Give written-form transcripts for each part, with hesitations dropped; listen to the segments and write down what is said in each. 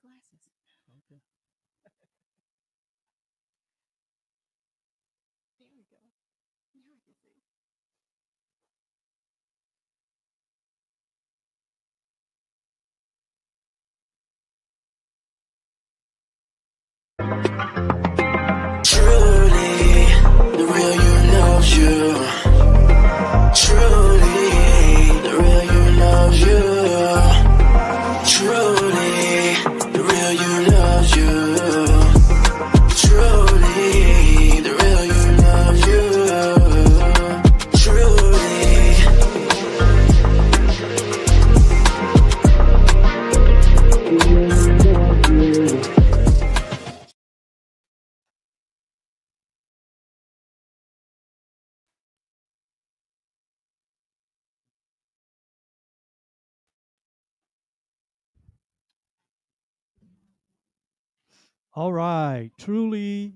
glasses. Okay. There we go. Now I can see. Truly, the real you loves you. Truly, the real you loves you. Truly, the real you loves you. Truly, the real you loves you. Truly. All right. Truly.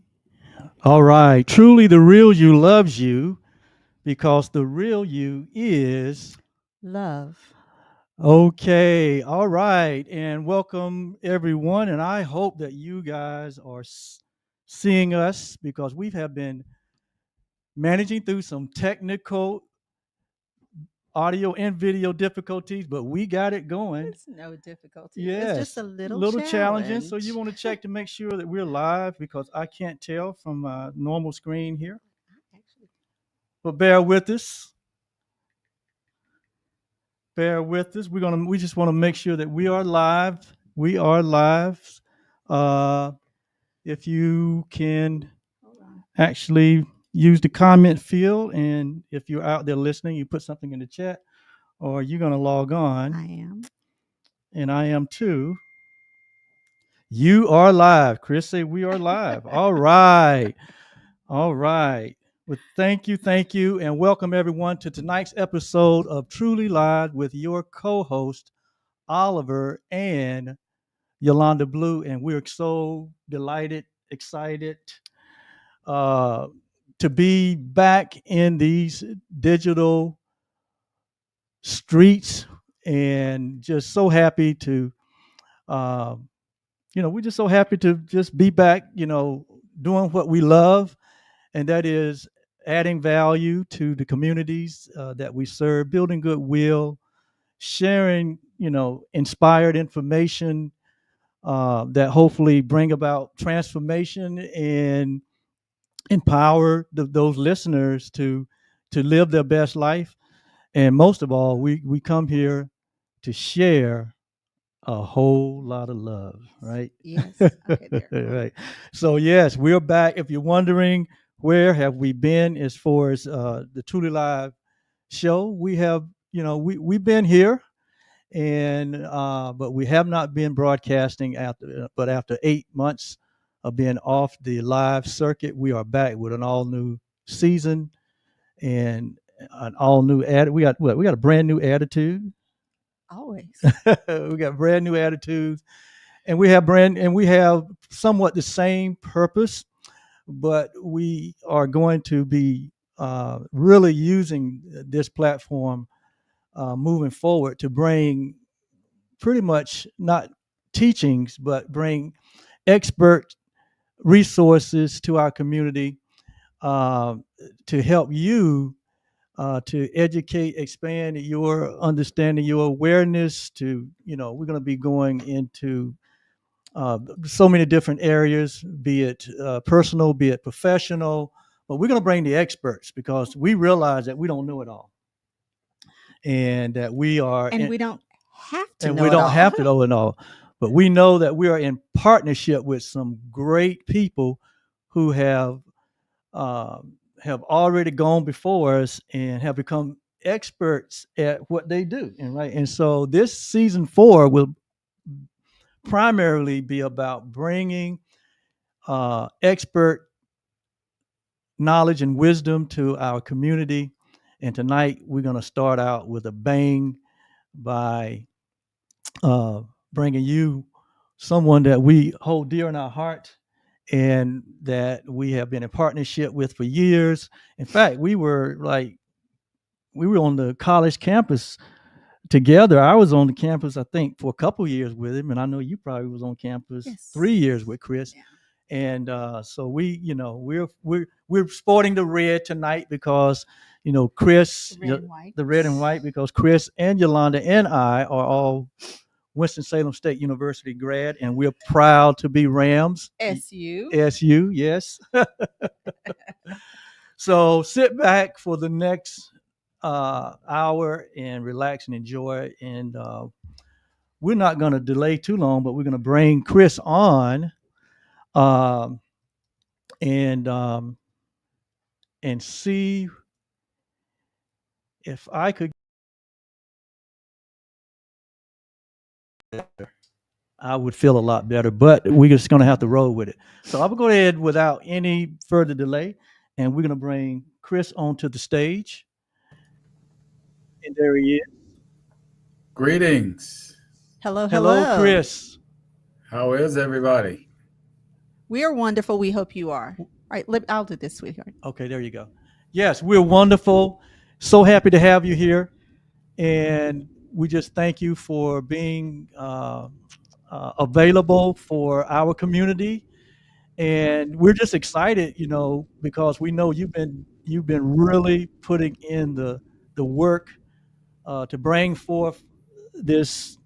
All right. Truly, the real you loves you because the real you is Love. okay. All right. And welcome everyone. And I hope that you guys are seeing us because we have been managing through some technical audio and video difficulties, but we got it going. It's no difficulty. It's just Yes, a little little challenging. So you challenge. want to check to make sure that we're live because I can't tell from my normal screen here. Actually, But bear with us. Bear with us. We just want to make sure that we are live. We are live. Uh, if you can hold on. actually use the comment field, and if you're out there listening, you put something in the chat, or you're gonna log I on, am. and I am too. You are live. Chris say we are live. All right. All right. Well, thank you, and welcome everyone to tonight's episode of Truly Live with your co-host Oliver and Yolanda Blue, and we're so delighted, excited uh, to be back in these digital streets, and just so happy to, uh, we're just so happy to just be back, doing what we love, and that is adding value to the communities that we serve, building goodwill, sharing, inspired information that hopefully bring about transformation and empower those listeners to live their best life. And most of all, we come here to share a whole lot of love, right? Yes. Okay, there. Hold on. Right. So yes, we're back. If you're wondering where have we been as far as the Truly Live show, we have, we've been here, and but we have not been broadcasting after. But after 8 months of being off the live circuit, we are back with an all new season and an all new ad. We got what? We got a brand new attitude. Always. We got brand new attitudes, and we have somewhat the same purpose, but we are going to be really using this platform moving forward to bring pretty much not teachings, but bring expert resources to our community uh, to help you to educate, expand your understanding, your awareness. We're going to be going into so many different areas, be it personal, be it professional. But we're going to bring the experts because we realize that we don't know it all, and that we are And in, we don't have to and we know it don't all. have to know it all. But we know that we are in partnership with some great people who uh, have already gone before us and have become experts at what they do. And so this season 4 will primarily be about bringing expert knowledge and wisdom to our community. And tonight we're going to start out with a bang by uh, bringing you someone that we hold dear in our heart and that we have been in partnership with for years. In fact, we were on the college campus together. I was on the campus, I think, for a couple of years with him, and I know you probably was on campus Yes. 3 years with Chris. Yeah. And so we're sporting the red tonight because Chris, The red and white. the red and white, because Chris and Yolanda and I are all Winston-Salem State University grad, and we're proud to be Rams. SU. SU, yes. So sit back for the next hour and relax and enjoy. And we're not going to delay too long, but we're going to bring Chris on. And see if I could. I would feel a lot better, but we're just going to have to roll with it. So I'm going to go ahead without any further delay, and we're going to bring Chris onto the stage. And there he is. Greetings. Hello, Hello, Chris. How is everybody? We are wonderful. We hope you are. All right, I'll do this, sweetheart. Okay, there you go. Yes, we're wonderful. So happy to have you here. And we just thank you for being available for our community. And we're just excited, because we know you've been really putting in the work to bring forth this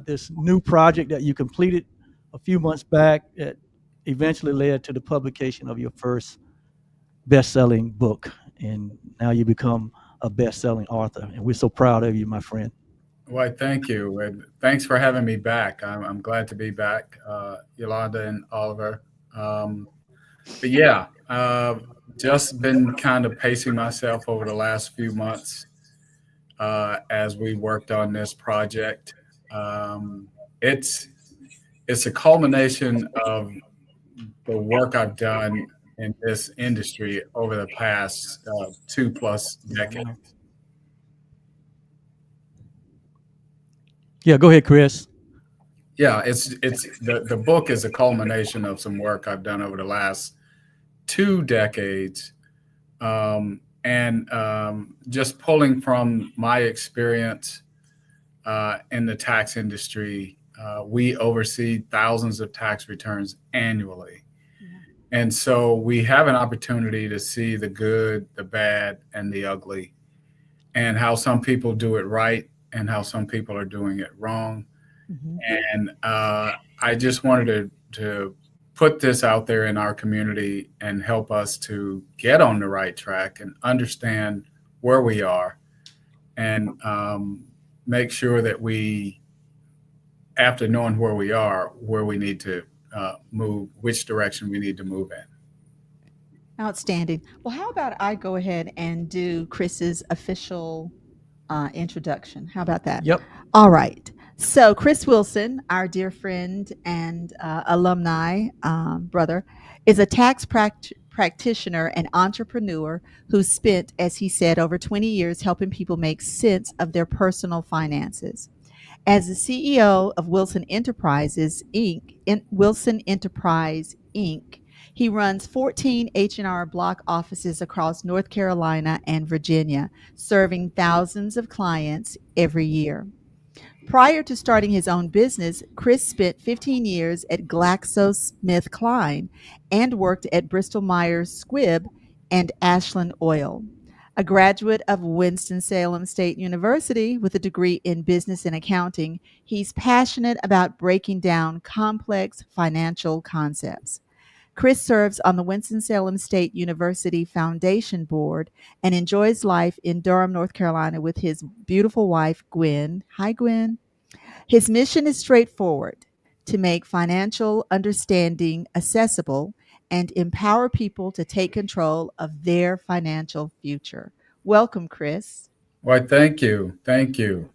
this new project that you completed a few months back that eventually led to the publication of your first best-selling book, and now you become a best-selling author, and we're so proud of you, my friend. Why, thank you. And thanks for having me back. I'm glad to be back, Yolanda and Oliver. But yeah, just been kind of pacing myself over the last few months as we worked on this project. It's a culmination of the work I've done in this industry over the past 2+ decades. Yeah, go ahead, Chris. Yeah, it's the book is a culmination of some work I've done over the last 2 decades, and just pulling from my experience in the tax industry. We oversee thousands of tax returns annually. And so we have an opportunity to see the good, the bad, and the ugly, and how some people do it right and how some people are doing it wrong. Mm-hmm. And I just wanted to put this out there in our community and help us to get on the right track and understand where we are, and make sure that we, after knowing where we are, where we need to move, which direction we need to move in. Outstanding. Well, how about I go ahead and do Chris's official introduction? How about that? Yep. All right. So Chris Wilson, our dear friend and alumni brother, is a tax practitioner and entrepreneur who spent, as he said, over 20 years helping people make sense of their personal finances. As the CEO of Wilson Enterprises Inc., he runs 14 H&R Block offices across North Carolina and Virginia, serving thousands of clients every year. Prior to starting his own business, Chris spent 15 years at GlaxoSmithKline and worked at Bristol-Myers Squibb and Ashland Oil. A graduate of Winston-Salem State University with a degree in business and accounting, he's passionate about breaking down complex financial concepts. Chris serves on the Winston-Salem State University Foundation Board and enjoys life in Durham, North Carolina with his beautiful wife, Gwen. Hi, Gwen. His mission is straightforward: to make financial understanding accessible and empower people to take control of their financial future. Welcome, Chris. Why, thank you. Thank you.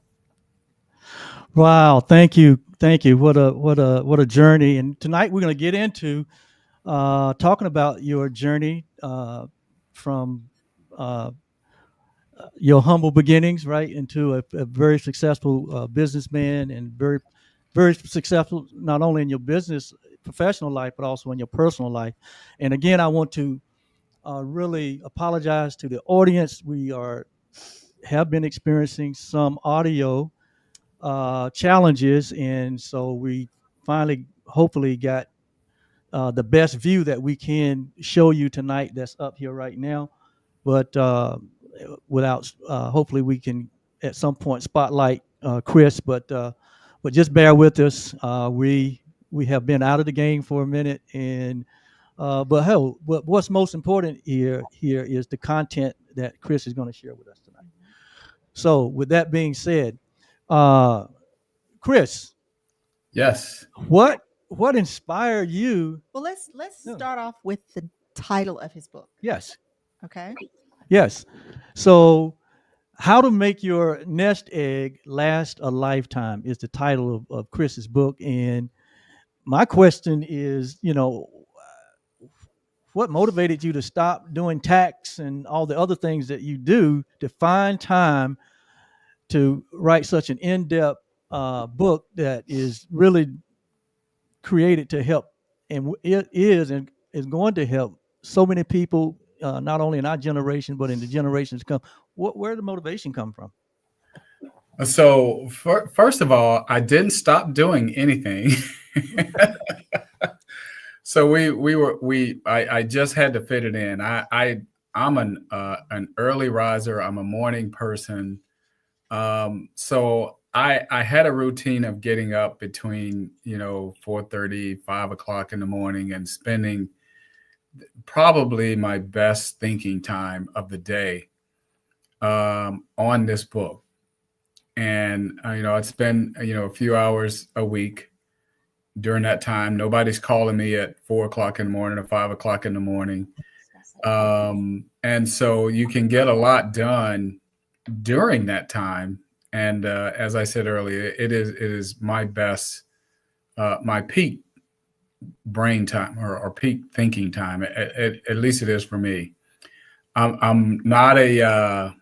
Wow, thank you. What a journey. And tonight we're going to get into talking about your journey from your humble beginnings, right, into a very successful businessman, and very, very successful not only in your business professional life but also in your personal life. And again, I want to really apologize to the audience. We are have been experiencing some audio challenges, and so we finally, hopefully, got the best view that we can show you tonight. That's up here right now, but without, hopefully, we can at some point spotlight Chris. But just bear with us. We have been out of the game for a minute, and but hell, what's most important here is the content that Chris is going to share with us tonight. So, with that being said, Chris, Yes. what inspired you? Well, let's Yeah. start off with the title of his book. Yes, Okay. yes. So, how to make your nest egg last a lifetime is the title of Chris's book, and my question is, what motivated you to stop doing tax and all the other things that you do to find time to write such an in-depth book that is really created to help, and it is and is going to help so many people, not only in our generation but in the generations to come. Where did the motivation come from? So first of all, I didn't stop doing anything. So I just had to fit it in. I'm an early riser. I'm a morning person. So I had a routine of getting up between 4:30, 5 o'clock in the morning, and spending probably my best thinking time of the day on this book. And I'd spend a few hours a week during that time. Nobody's calling me at 4 o'clock in the morning or 5 o'clock in the morning. And so you can get a lot done during that time. And as I said earlier, it is my best, my peak brain time or peak thinking time. At least it is for me. I'm not a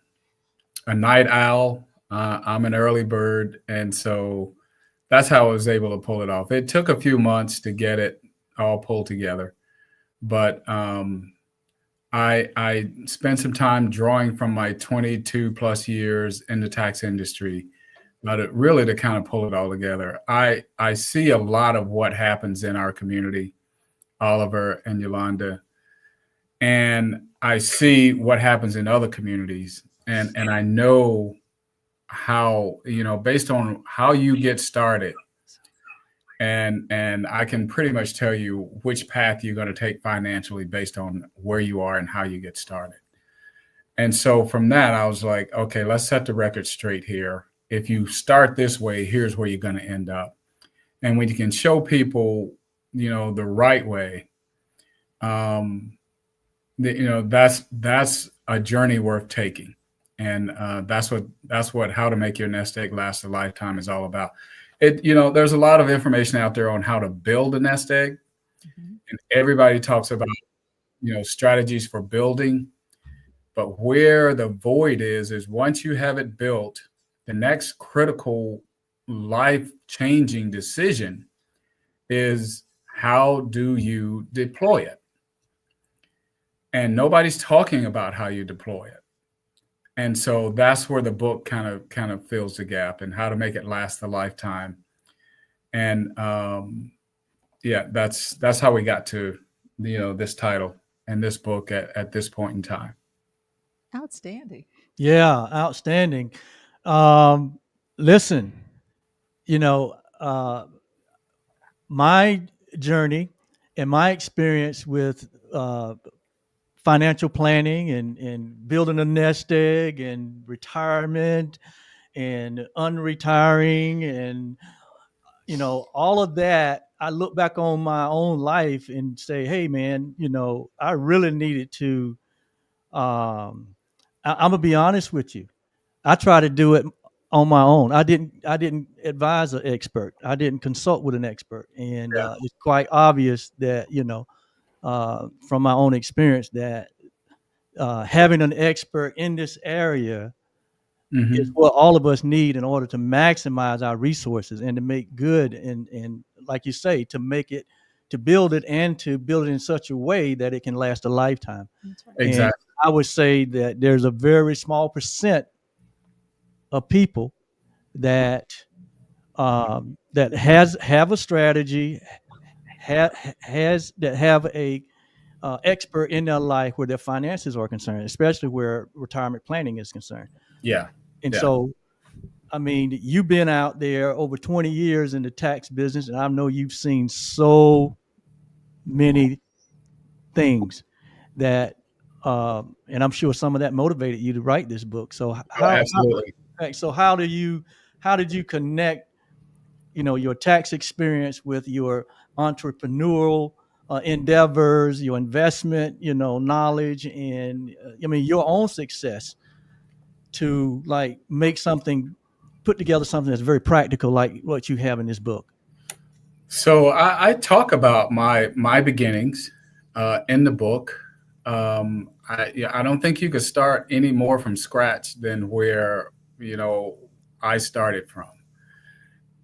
night owl. I'm an early bird, and so that's how I was able to pull it off. It took a few months to get it all pulled together, but I spent some time drawing from my 22 plus years in the tax industry, but really to kind of pull it all together. I see a lot of what happens in our community, Oliver and Yolanda, and I see what happens in other communities, and I know how, based on how you get started, and I can pretty much tell you which path you're going to take financially based on where you are and how you get started. And so from that, I was like, okay, let's set the record straight here. If you start this way, here's where you're going to end up. And when you can show people, the right way, that's a journey worth taking. And that's what How to Make Your Nest Egg Last a Lifetime is all about. There's a lot of information out there on how to build a nest egg, and everybody talks about strategies for building. But where the void is once you have it built, the next critical life-changing decision is, how do you deploy it? And nobody's talking about how you deploy it. And so that's where the book kind of fills the gap, and how to make it last a lifetime. And that's how we got to this title and this book at this point in time. Outstanding. Yeah, outstanding. Listen, my journey and my experience with financial planning and building a nest egg and retirement and unretiring and all of that, I look back on my own life and say, hey man, I really needed to I'm gonna be honest with you. I tried to do it on my own. I didn't advise an expert. I didn't consult with an expert. And it's quite obvious that from my own experience, that having an expert in this area is what all of us need in order to maximize our resources and to make good and like you say, to build it and to build it in such a way that it can last a lifetime. That's right. Exactly. And I would say that there's a very small percent of people that that have a strategy, have a expert in their life where their finances are concerned, especially where retirement planning is concerned. Yeah. And Yeah. so, I mean, you've been out there over 20 years in the tax business, and I know you've seen so many things that, and I'm sure some of that motivated you to write this book. So Oh, absolutely. how did you connect, your tax experience with your entrepreneurial endeavors, your investment, knowledge, and your own success to like put together something that's very practical, like what you have in this book? So I talk about my beginnings in the book. I don't think you could start any more from scratch than where I started from.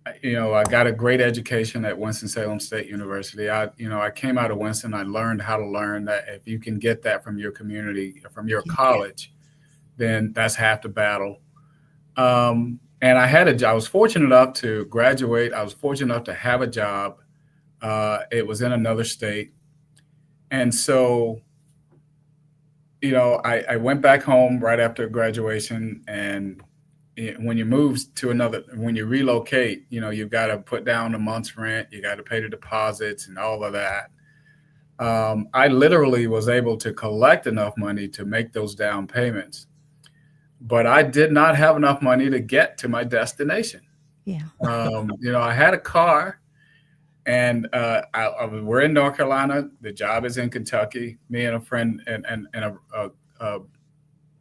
I got a great education at Winston-Salem State University. I came out of Winston. I learned how to learn that if you can get that from your community, from your college, then that's half the battle. And I had a job. I was fortunate enough to graduate. I was fortunate enough to have a job. It was in another state. And so, I went back home right after graduation. And when you relocate, you've got to put down a month's rent. You got to pay the deposits and all of that. I literally was able to collect enough money to make those down payments. But I did not have enough money to get to my destination. Yeah. I had a car, and we're in North Carolina. The job is in Kentucky. Me and a friend and a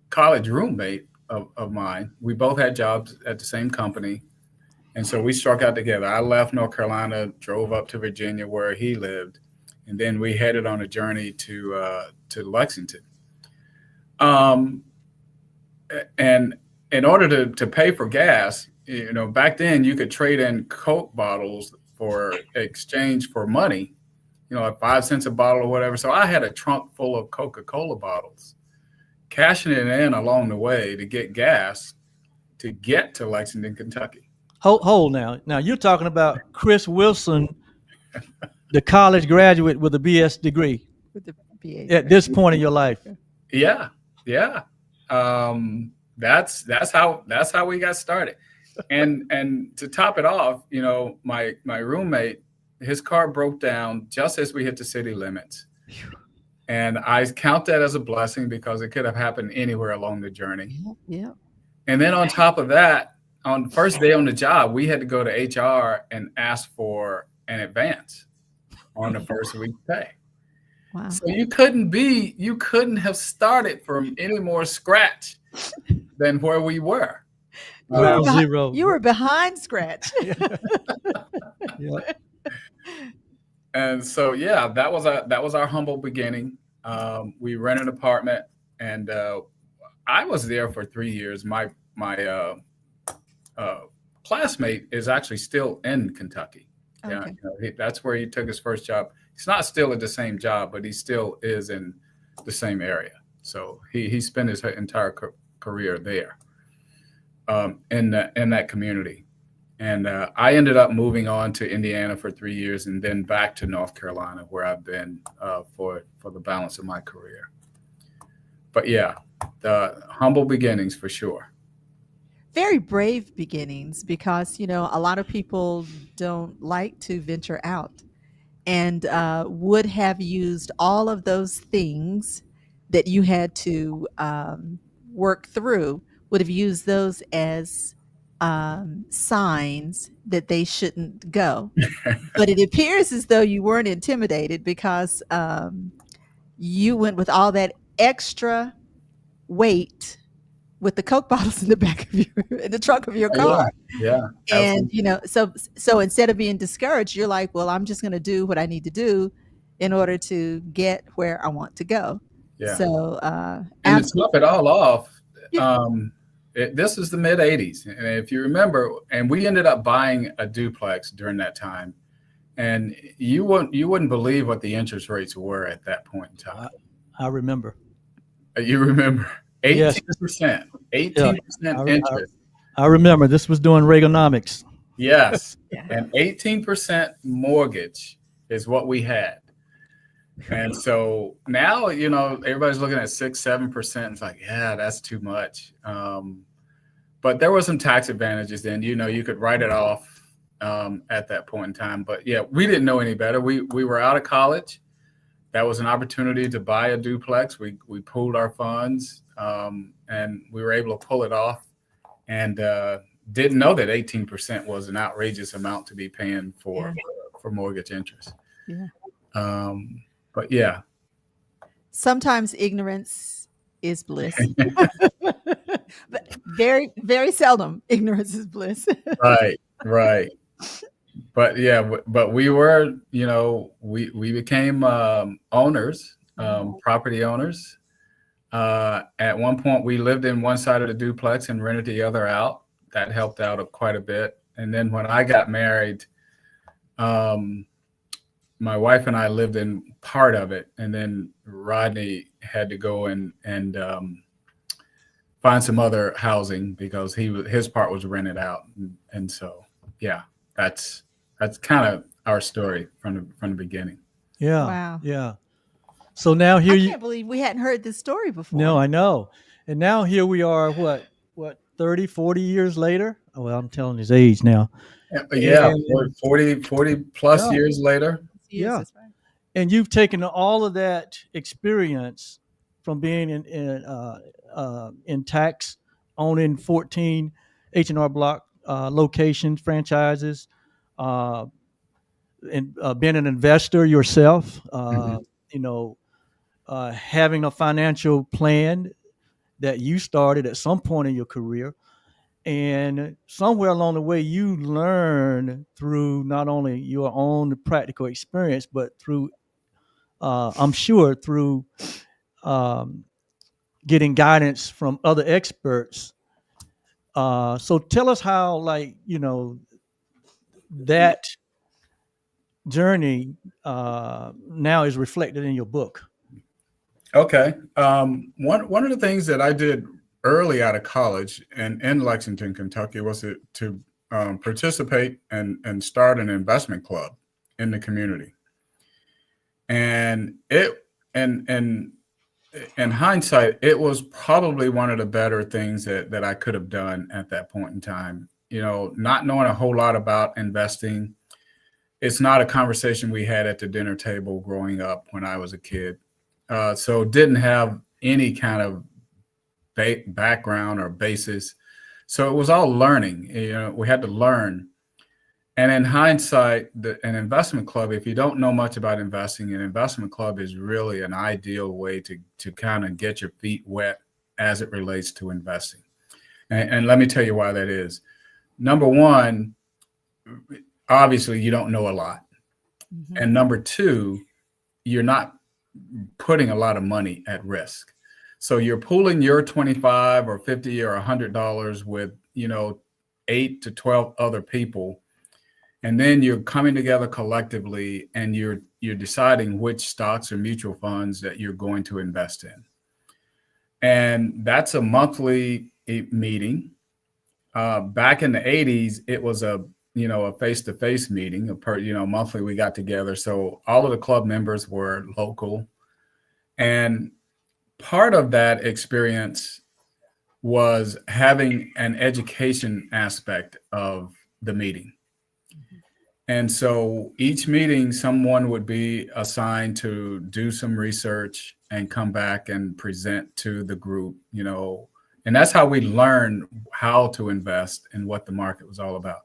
college roommate of mine, we both had jobs at the same company. And so we struck out together. I left North Carolina, drove up to Virginia where he lived, and then we headed on a journey to Lexington. And in order to pay for gas, back then you could trade in Coke bottles for exchange for money, at 5 cents a bottle or whatever. So I had a trunk full of Coca-Cola bottles, cashing it in along the way to get gas to get to Lexington, Kentucky. Hold now. Now you're talking about Chris Wilson, the college graduate with a BS degree With the BA. at this point in your life. Yeah. That's how we got started. And to top it off, my roommate, his car broke down just as we hit the city limits. And I count that as a blessing because it could have happened anywhere along the journey. Yeah. And then on top of that, on the first day on the job, we had to go to HR and ask for an advance on the first week's pay. Wow. So you couldn't have started from any more scratch than where we were. Zero. You were behind scratch. Yeah. And so, that was our humble beginning. We rented an apartment, and I was there for 3 years. My classmate is actually still in Kentucky. Okay. That's where he took his first job. He's not still at the same job, but he still is in the same area. So he spent his entire career there in that community. And I ended up moving on to Indiana for 3 years and then back to North Carolina, where I've been for the balance of my career. But the humble beginnings for sure. Very brave beginnings because, a lot of people don't like to venture out and would have used all of those things that you had to work through, would have used those as signs that they shouldn't go. But it appears as though you weren't intimidated because you went with all that extra weight with the Coke bottles in the back of in the trunk of your car. Yeah. And so instead of being discouraged, you're like, well, I'm just going to do what I need to do in order to get where I want to go. Yeah. So and to top it all off, this is the mid 80s. And if you remember, and we ended up buying a duplex during that time. And you wouldn't believe what the interest rates were at that point in time. I remember. You remember 18%, Yes. 18% interest. I remember this was doing Reaganomics. Yes. Yeah. And 18% mortgage is what we had. And so now, everybody's looking at 6-7%. It's like, yeah, that's too much. But there were some tax advantages then. You could write it off at that point in time. But yeah, we didn't know any better. We were out of college. That was an opportunity to buy a duplex. We pooled our funds, and we were able to pull it off. And didn't know that 18% was an outrageous amount to be paying for mortgage interest. Yeah. But yeah. Sometimes ignorance is bliss. But very, very seldom ignorance is bliss. Right. But yeah, but we were, we became owners, property owners. At one point, we lived in one side of the duplex and rented the other out. That helped out quite a bit. And then when I got married, my wife and I lived in part of it, and then Rodney had to go and find some other housing because his part was rented out, and so yeah, that's kind of our story from the beginning. Yeah. Wow. Yeah. So now here I can't believe we hadn't heard this story before. No, I know. And now here we are, what 30, 40 years later? Oh, well, I'm telling his age now. Yeah, 40 plus years later. Yeah. That's right. And you've taken all of that experience from being in tax, owning 14 H&R Block locations, franchises, and being an investor yourself, having a financial plan that you started at some point in your career. And somewhere along the way, you learn through not only your own practical experience, but through, I'm sure, through getting guidance from other experts. So tell us how, that journey now is reflected in your book. Okay. One of the things that I did early out of college and in Lexington, Kentucky, was to participate and start an investment club in the community. And in hindsight, it was probably one of the better things that I could have done at that point in time. Not knowing a whole lot about investing. It's not a conversation we had at the dinner table growing up when I was a kid. So didn't have any kind of background or basis. So it was all learning. We had to learn. And in hindsight, an investment club, if you don't know much about investing, an investment club is really an ideal way to kind of get your feet wet as it relates to investing. And let me tell you why that is. Number one, obviously you don't know a lot. Mm-hmm. And number two, you're not putting a lot of money at risk. So you're pooling your $25 or $50 or $100 with, 8 to 12 other people. And then you're coming together collectively and you're deciding which stocks or mutual funds that you're going to invest in. And that's a monthly meeting. Back in the 80s, it was a face-to-face meeting. Monthly we got together. So all of the club members were local. And part of that experience was having an education aspect of the meeting. And so each meeting, someone would be assigned to do some research and come back and present to the group, and that's how we learned how to invest and what the market was all about.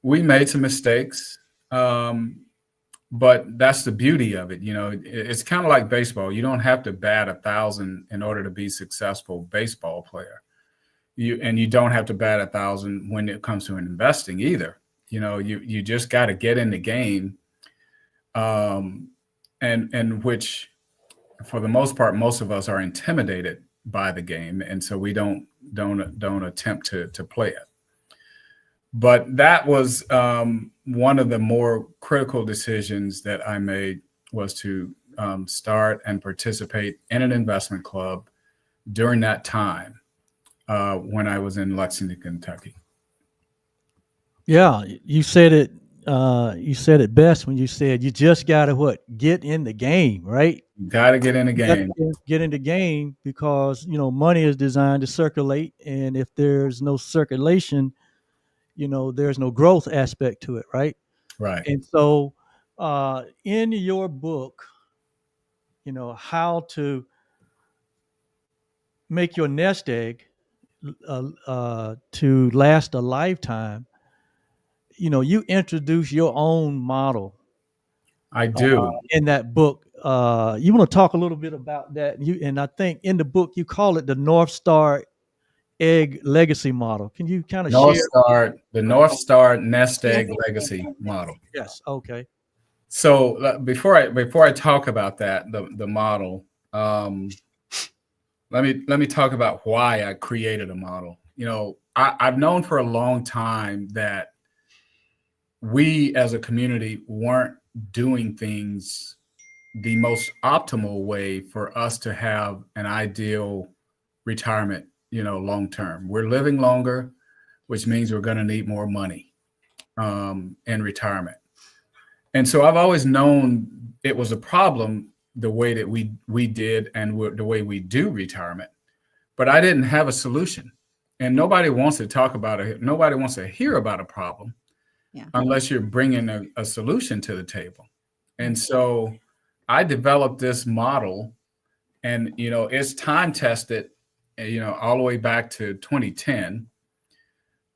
We made some mistakes, but that's the beauty of it. It's kind of like baseball. You don't have to bat 1,000 in order to be a successful baseball player. You don't have to bat 1,000 when it comes to investing either. You just got to get in the game, and which, for the most part, most of us are intimidated by the game, and so we don't attempt to play it. But that was one of the more critical decisions that I made, was to start and participate in an investment club during that time. when I was in Lexington, Kentucky. Yeah, you said it. You said it best when you said you just gotta what get in the game, right? Got to get in the You got game. to get in the game because money is designed to circulate, and if there's no circulation, there's no growth aspect to it, right? Right. And so, in your book, how to make your nest egg to last a lifetime. You introduce your own model I do. in that book. You want to talk a little bit about that? And I think in the book you call it the North Star Egg Legacy Model. Can you kind of share? The North Star Nest Egg Legacy Model. Yes. Okay. So before I talk about that, the model, let me talk about why I created a model. I've known for a long time that we as a community weren't doing things the most optimal way for us to have an ideal retirement, long term. We're living longer, which means we're going to need more money in retirement. And so I've always known it was a problem the way that we did and the way we do retirement, but I didn't have a solution. And nobody wants to talk about it. Nobody wants to hear about a problem unless you're bringing a solution to the table. And so I developed this model, and it's time tested, all the way back to 2010,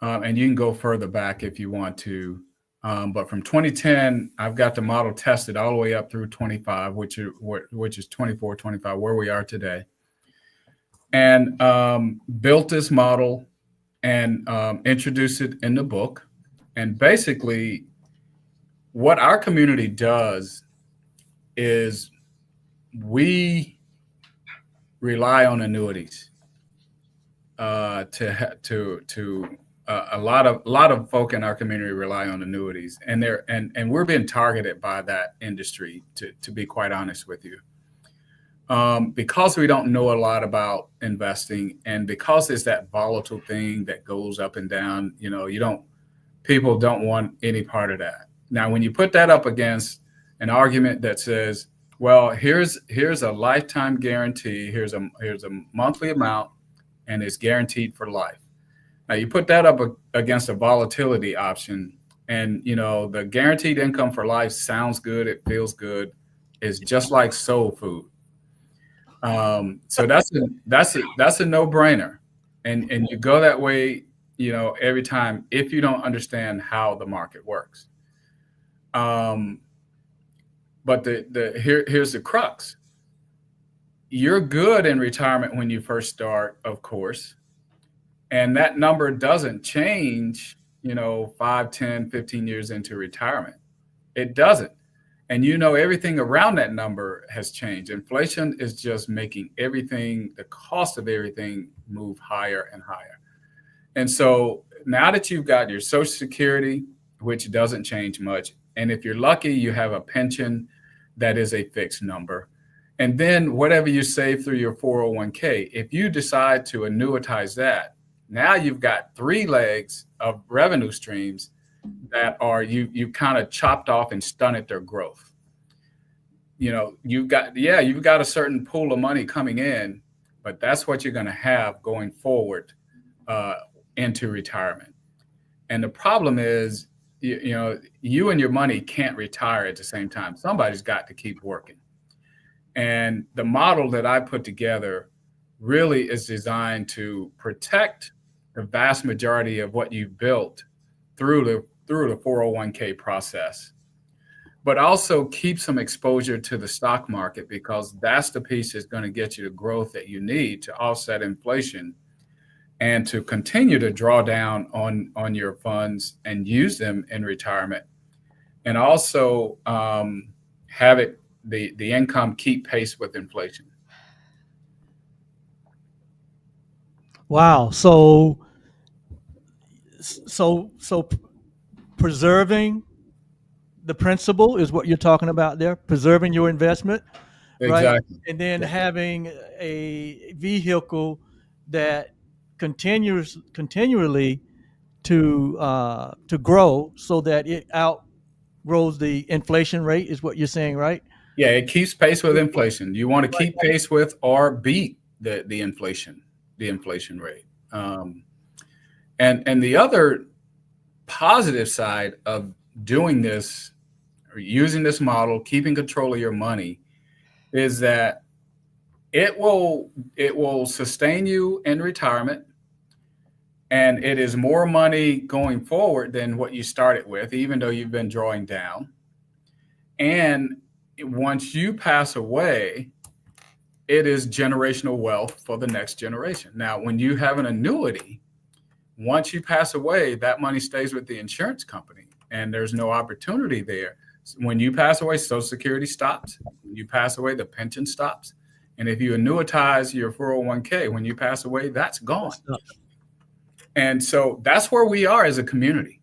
and you can go further back if you want to. But from 2010, I've got the model tested all the way up through 25, which is 24, 25, where we are today. And built this model and introduced it in the book. And basically, what our community does is we rely on annuities to a lot of folk in our community rely on annuities, and we're being targeted by that industry, to be quite honest with you, because we don't know a lot about investing, and because it's that volatile thing that goes up and down. People don't want any part of that. Now, when you put that up against an argument that says, well, here's a lifetime guarantee, here's a monthly amount, and it's guaranteed for life. Now, you put that up against a volatility option, and the guaranteed income for life sounds good, it feels good, it's just like soul food. So that's a no-brainer, and you go that way, every time, if you don't understand how the market works. But here's the crux. You're good in retirement when you first start, of course. And that number doesn't change, 5, 10, 15 years into retirement. It doesn't. And everything around that number has changed. Inflation is just making the cost of everything move higher and higher. And so now that you've got your Social Security, which doesn't change much, and if you're lucky, you have a pension that is a fixed number. And then whatever you save through your 401k, if you decide to annuitize that, now you've got 3 legs of revenue streams that are you kind of chopped off and stunted their growth. You've got a certain pool of money coming in, but that's what you're going to have going forward into retirement. And the problem is, you and your money can't retire at the same time. Somebody's got to keep working. And the model that I put together really is designed to protect the vast majority of what you've built through the 401k process, but also keep some exposure to the stock market, because that's the piece that's going to get you the growth that you need to offset inflation and to continue to draw down on your funds and use them in retirement, and also have the income keep pace with inflation. Wow. So preserving the principal is what you're talking about there, preserving your investment, right? Exactly. And then having a vehicle that continually to grow so that it outgrows the inflation rate, is what you're saying, right? Yeah, it keeps pace with inflation. You want to keep pace with or beat the inflation rate. And the other positive side of doing this or using this model, keeping control of your money, is that it will sustain you in retirement, and it is more money going forward than what you started with, even though you've been drawing down. And once you pass away, it is generational wealth for the next generation. Now, when you have an annuity, once you pass away, that money stays with the insurance company, and there's no opportunity there. When you pass away, Social Security stops. When you pass away, the pension stops. And if you annuitize your 401k, when you pass away, that's gone. And so that's where we are as a community.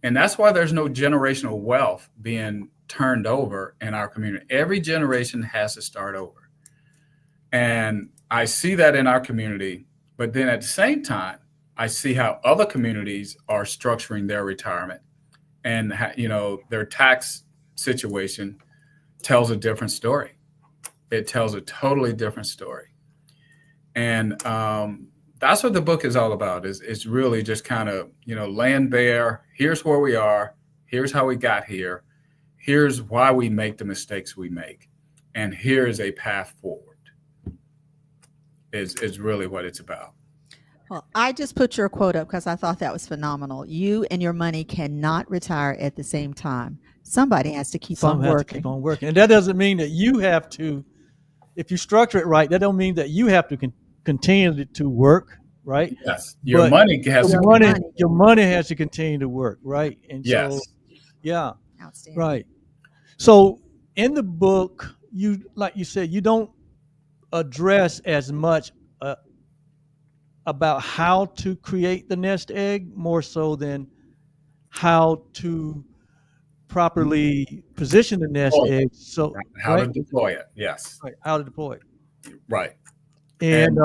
And that's why there's no generational wealth being turned over in our community. Every generation has to start over. And I see that in our community. But then at the same time, I see how other communities are structuring their retirement, and their tax situation tells a different story. It tells a totally different story. And that's what the book is all about. It's really just kind of, laying bare, here's where we are, here's how we got here, here's why we make the mistakes we make, and here's a path forward. Is really what it's about. Well, I just put your quote up because I thought that was phenomenal. You and your money cannot retire at the same time. Somebody has to keep on working. Keep on working. And that doesn't mean that you have to, if you structure it right, that don't mean that you have to continue to work, right? Yes. Your money has to continue to work, right? And yes. So, yeah. Outstanding. Right. So in the book, like you said, you don't address as much about how to create the nest egg, more so than how to properly position the nest egg. So how to deploy it. Yes. Right. How to deploy it. Right. And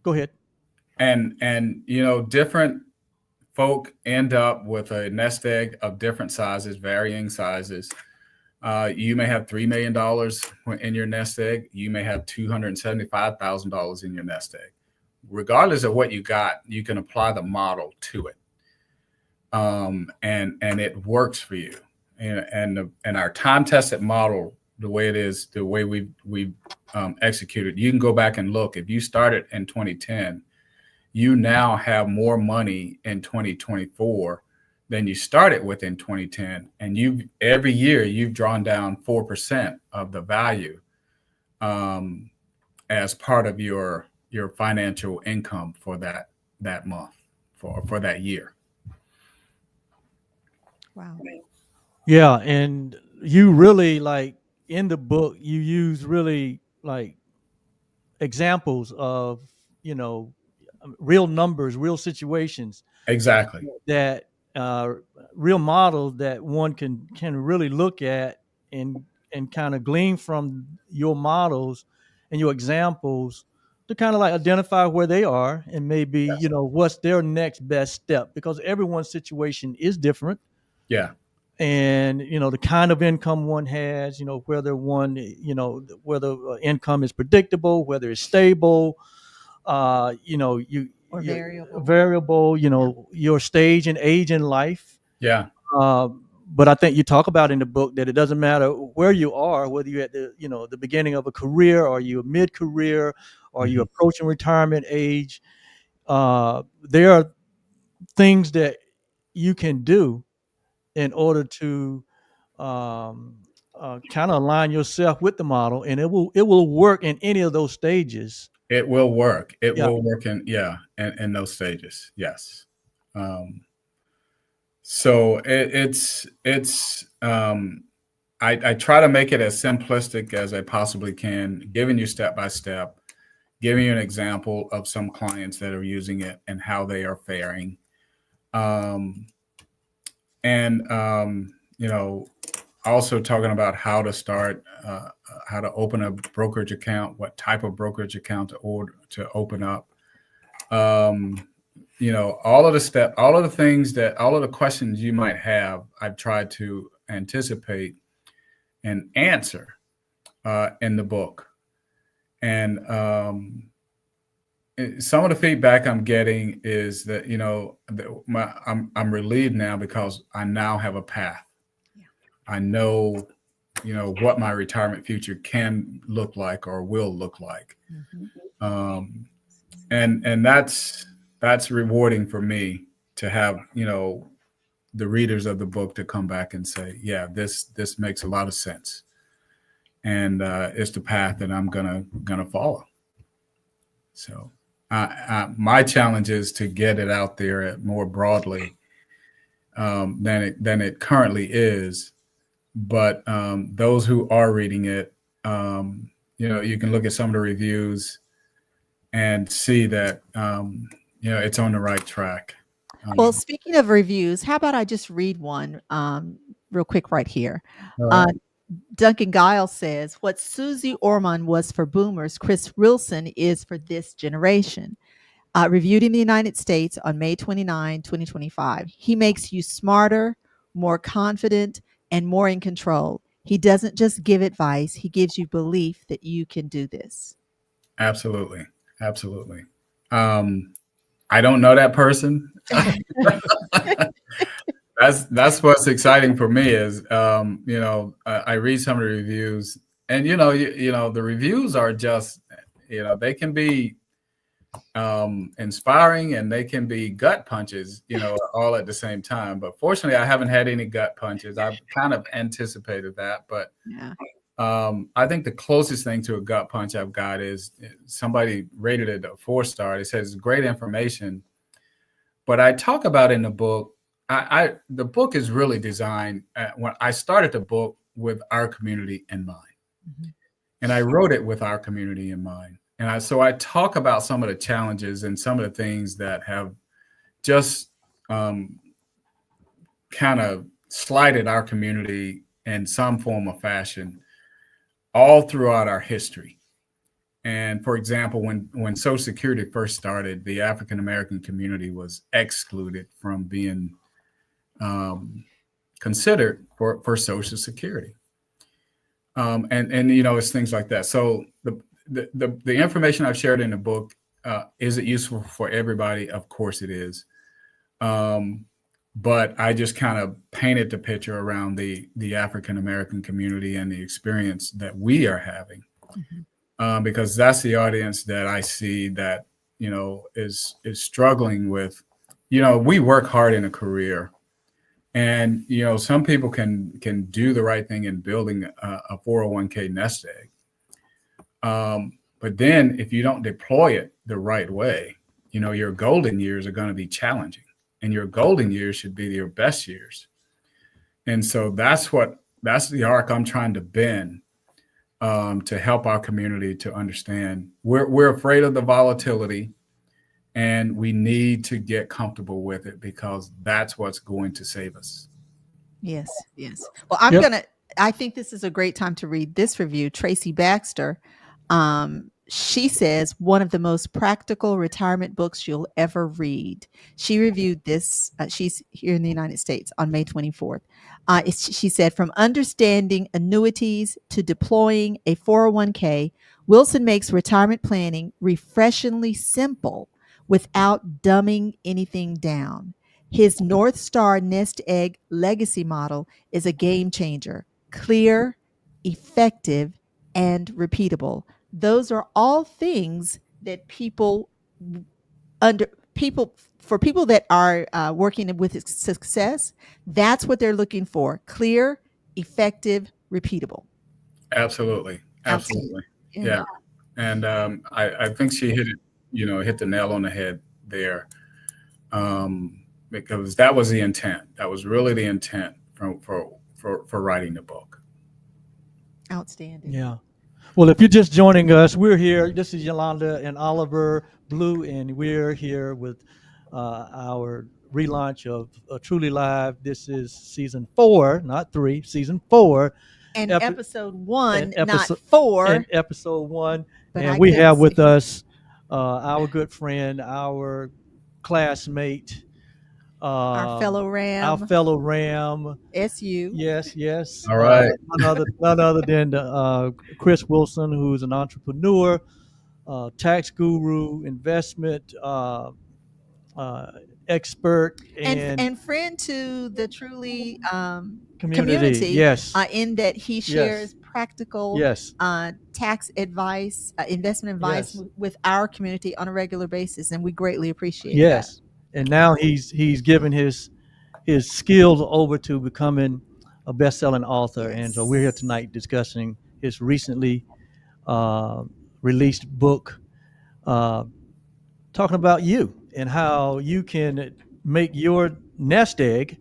go ahead. And different folk end up with a nest egg of different sizes, varying sizes. You may have $3 million in your nest egg. You may have $275,000 in your nest egg. Regardless of what you got, you can apply the model to it, and it works for you. And our time-tested model, the way it is, the way we executed, you can go back and look. If you started in 2010, you now have more money in 2024 than you started with in 2010, and every year you've drawn down 4% of the value as part of your financial income for that month, for that year. Wow. Yeah, and you really, like, in the book, you use really like examples of real numbers, real situations. Exactly. That real models that one can really look at and kind of glean from your models and your examples to kind of like identify where they are and maybe, Yes. What's their next best step, because everyone's situation is different. Yeah. And, the kind of income one has, whether income is predictable, whether it's stable, Or variable, your stage and age in life. Yeah. But I think you talk about in the book that it doesn't matter where you are, whether you're at the beginning of a career, or you're mid-career, or you're approaching retirement age. There are things that you can do in order to kind of align yourself with the model, and it will work in any of those stages. It will work. It will work in those stages. Yes. So I try to make it as simplistic as I possibly can, giving you step by step, giving you an example of some clients that are using it and how they are faring. Also talking about how to start, how to open a brokerage account, what type of brokerage account to open up, Um, all of all of the things all of the questions you might have, I've tried to anticipate and answer in the book. And some of the feedback I'm getting is that, I'm relieved now because I now have a path. Yeah. I know, what my retirement future can look like or will look like. Mm-hmm. And that's rewarding for me to have, the readers of the book to come back and say, yeah, this makes a lot of sense. And it's the path that I'm gonna follow. So my challenge is to get it out there more broadly than it currently is. But those who are reading it, you can look at some of the reviews and see that it's on the right track. Well, speaking of reviews, how about I just read one real quick right here? Duncan Giles says, "What Susie Orman was for boomers, Chris Wilson is for this generation." Reviewed in the United States on May 29, 2025. He makes you smarter, more confident, and more in control. He doesn't just give advice, he gives you belief that you can do this. Absolutely. Absolutely. I don't know that person. That's what's exciting for me is, I read some of the reviews, and the reviews are just, they can be inspiring and they can be gut punches, all at the same time. But fortunately, I haven't had any gut punches. I've kind of anticipated that, but Yeah. I think the closest thing to a gut punch I've got is somebody rated it a 4-star. It says great information, but I talk about in the book. The book is really designed. When I started the book with our community in mind, and I wrote it with our community in mind. And so I talk about some of the challenges and some of the things that have just kind of slighted our community in some form or fashion all throughout our history. And for example, when Social Security first started, the African American community was excluded from being considered for Social Security. And it's things like that. So the information I've shared in the book, is it useful for everybody? Of course it is. But I just kind of painted the picture around the African American community and the experience that we are having, because that's the audience that I see that is struggling with. We work hard in a career, and some people can do the right thing in building a 401k nest egg. But then if you don't deploy it the right way, your golden years are going to be challenging, and your golden years should be your best years. And so that's the arc I'm trying to bend, to help our community to understand we're afraid of the volatility, and we need to get comfortable with it because that's what's going to save us. Yes. Well, I think this is a great time to read this review. Tracy Baxter, she says, one of the most practical retirement books you'll ever read. She reviewed this. She's here in the United States on May 24th. She said, from understanding annuities to deploying a 401k, Wilson makes retirement planning refreshingly simple without dumbing anything down. His North Star Nest Egg Legacy model is a game changer, clear, effective, and repeatable. Those are all things that people that are working with success, that's what they're looking for: clear, effective, repeatable. Absolutely. Yeah. And I think she hit the nail on the head there, because that was the intent. That was really the intent for writing the book. Outstanding. Yeah. Well, if you're just joining us, we're here. This is Yolanda and Oliver Blue, and we're here with our relaunch of Truly Live. This is season 4, not 3, season 4. And episode 1, not 4. And episode 1. And we have with us our good friend, our classmate, Our fellow our Ram, fellow Ram. SU. Yes, yes. All right. None other than Chris Wilson, who's an entrepreneur, tax guru, investment uh, expert, and And friend to the Truly community. community, Yes, in that he yes, shares practical yes, tax advice, investment advice yes, with our community on a regular basis, and we greatly appreciate that. yes. And now he's given his skills over to becoming a best-selling author, and so we're here Yes. tonight discussing his recently uh, released book, uh, talking about you and how you can make your nest egg,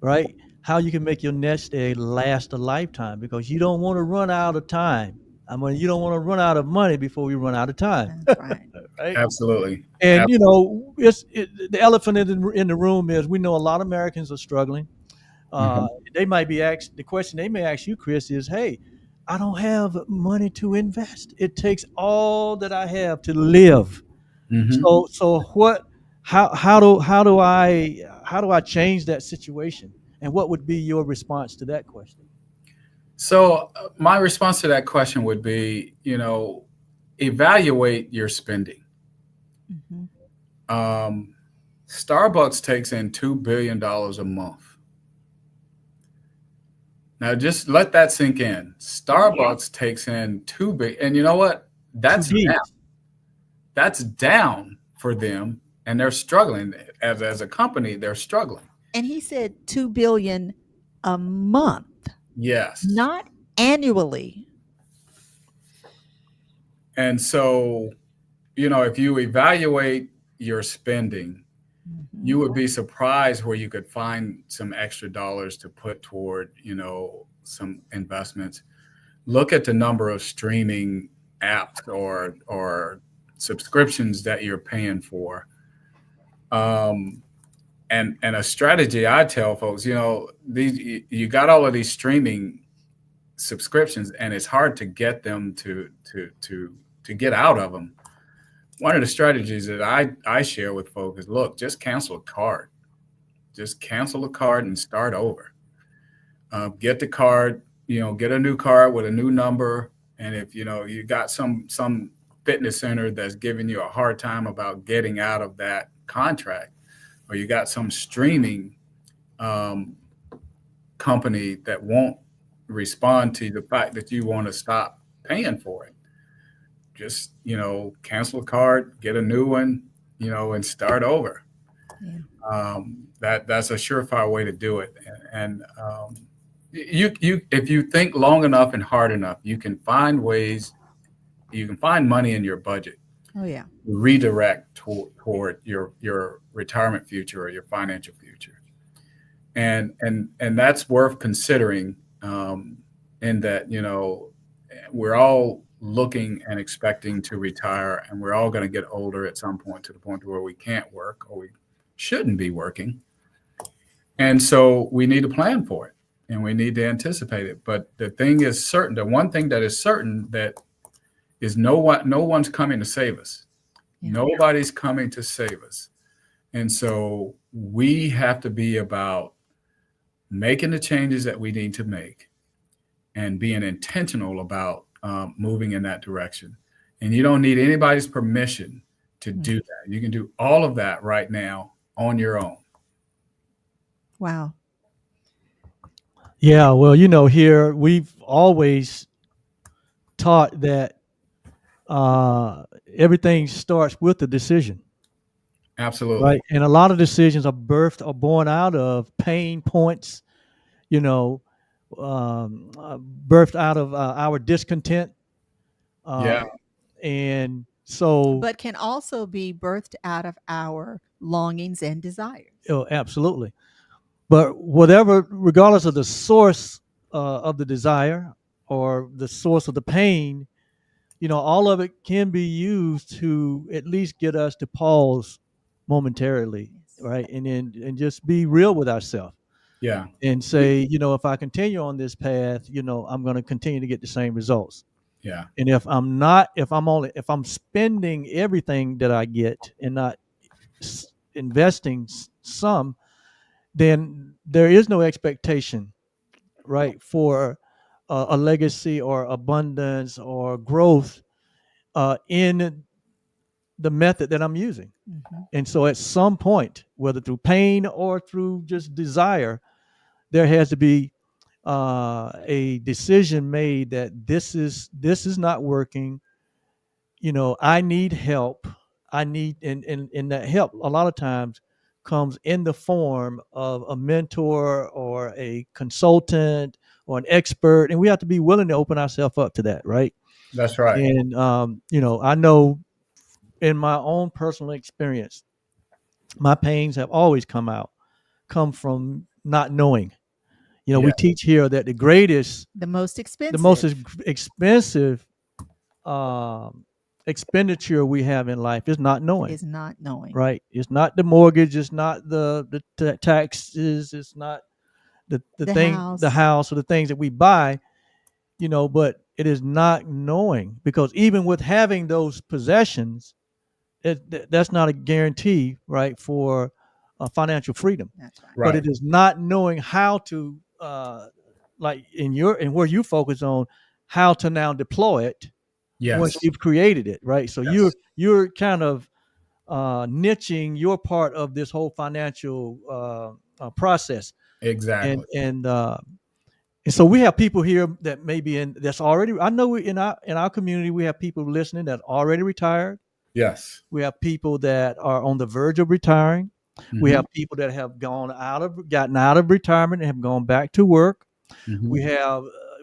right? How you can make your nest egg last a lifetime, because you don't want to run out of time. I mean, you don't want to run out of money before we run out of time, That's right. right? Absolutely. And the elephant in the room is we know a lot of Americans are struggling. Mhm. They might be asked, the question they may ask you, Chris, is, "Hey, I don't have money to invest. It takes all that I have to live. Mhm. So what? How do I change that situation? And what would be your response to that question?" So my response to that question would be, evaluate your spending. Mhm. Um, Starbucks takes in $2 billion a month. Now, just let that sink in. Starbucks takes in 2 billion, and you know what? Two That's down. B's. That's down for them, and they're struggling as a company. They're struggling. And he said 2 billion a month, Yes, not annually. and so if you evaluate your spending, you Mhm. would be surprised where you could find some extra dollars to put toward some investments. Look at the number of streaming apps or subscriptions that you're paying for. Um, and a strategy I tell folks, these you got all of these streaming subscriptions, and it's hard to get them to get out of them. One of the strategies that I share with folks is, look, just cancel a card. Just cancel a card and start over. Get the card, get a new card with a new number. And if you got some fitness center that's giving you a hard time about getting out of that contract, or you got some streaming um, company that won't respond to the fact that you want to stop paying for it, just cancel a card, get a new one, and start over. Yeah. That's a surefire way to do it. And you if you think long enough and hard enough, you can find ways. You can find money in your budget, Oh yeah. redirect toward your retirement future or your financial future, and that's worth considering. In that we're all looking and expecting to retire, and we're all going to get older at some point, to the point where we can't work or we shouldn't be working. And so we need to plan for it, and we need to anticipate it. But the thing is certain, the one thing that is certain, that is no one's coming to save us. Yeah. Nobody's coming to save us. And so we have to be about making the changes that we need to make and being intentional about moving in that direction. And you don't need anybody's permission to do that. You can do all of that right now on your own. Wow. Yeah, well, here we've always taught that everything starts with the decision, Absolutely. right? And a lot of decisions are born out of pain points, birthed out of our discontent. Yeah. And so, But can also be birthed out of our longings and desires. absolutely. But regardless of the source of the desire or the source of the pain, all of it can be used to at least get us to pause momentarily, Yes. right? And just be real with ourselves Yeah. and say, if I continue on this path, I'm going to continue to get the same results. Yeah. And if I'm spending everything that I get and not investing some, then there is no expectation, right, for a legacy or abundance or growth in the method that I'm using. Mhm. And so at some point, whether through pain or through just desire, there has to be a decision made that this is not working. I need help. I need and that help a lot of times comes in the form of a mentor or a consultant or an expert, and we have to be willing to open ourselves up to that, right? That's right. And I know in my own personal experience, my pains have always come from not knowing. We Yeah. teach here that The most the most expensive expensive um, expenditure we have in life is not knowing, is not knowing. right? It's not the mortgage, it's not the taxes, it's not the house or the things that we buy, but it is not knowing, because even with having those possessions, that's not a guarantee, right, for financial freedom. That's right. But Right. it is not knowing how to, like in where you focus on, how to now deploy it once Yes. you've created it, right? So Yes. you're kind of niching your part of this whole financial process, and Exactly. and uh, and so we have people here that maybe that's already. I know in our community we have people listening that already retired. Yes. We have people that are on the verge of retiring. We Mhm. have people that have gotten out of retirement and have gone back to work. Mhm.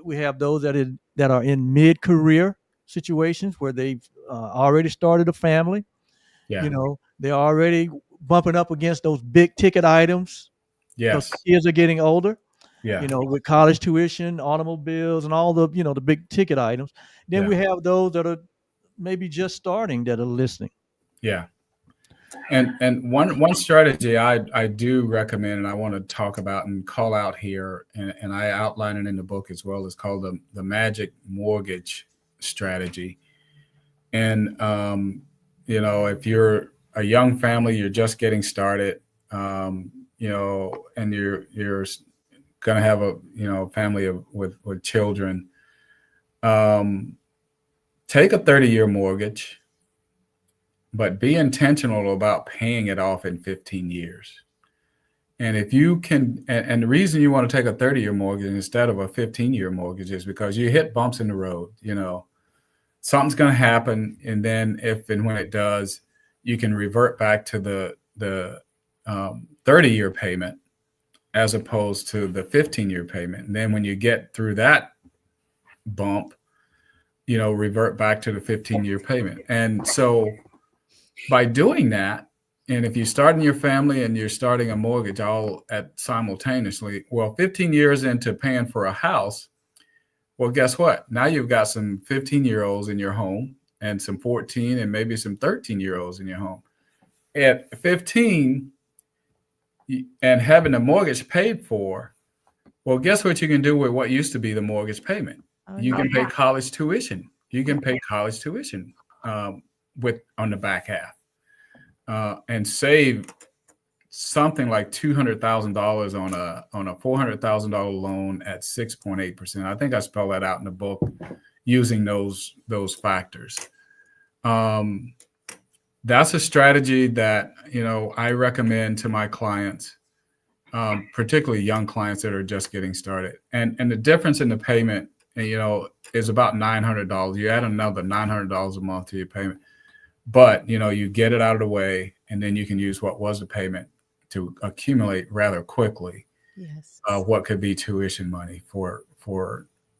We have those that are in mid-career situations where they've already started a family. Yeah. They're already bumping up against those big ticket items because Yes. kids are getting older. Yeah. With college tuition, automobiles, and all the big ticket items. Then Yeah. we have those that are maybe just starting that are listening. Yeah. And one strategy I do recommend, and I want to talk about and call out here, and I outline it in the book as well, is called the magic mortgage strategy. And if you're a young family, you're just getting started, and you're going to have a family with children, take a 30-year mortgage, but be intentional about paying it off in 15 years. And if you can, and the reason you want to take a 30-year mortgage instead of a 15-year mortgage is because you hit bumps in the road. Something's going to happen, and then if and when it does, you can revert back to the 30-year payment as opposed to the 15-year payment. And then when you get through that bump, revert back to the 15-year payment. And so by doing that, and if you're starting your family and you're starting a mortgage all at simultaneously, well, 15 years into paying for a house, well, guess what? Now you've got some 15-year-olds in your home and some 14 and maybe some 13-year-olds in your home. At 15 and having a mortgage paid for, well, guess what you can do with what used to be the mortgage payment? Oh, You yeah. can pay college tuition. You can pay college tuition with on the back half, and save something like $200,000 on a $400,000 loan at 6.8%. I think I spell that out in the book using those factors. That's a strategy that I recommend to my clients, particularly young clients that are just getting started. And the difference in the payment, is about $900. You add another $900 a month to your payment, but you get it out of the way, and then you can use what was the payment to accumulate rather quickly Yes. what could be tuition money for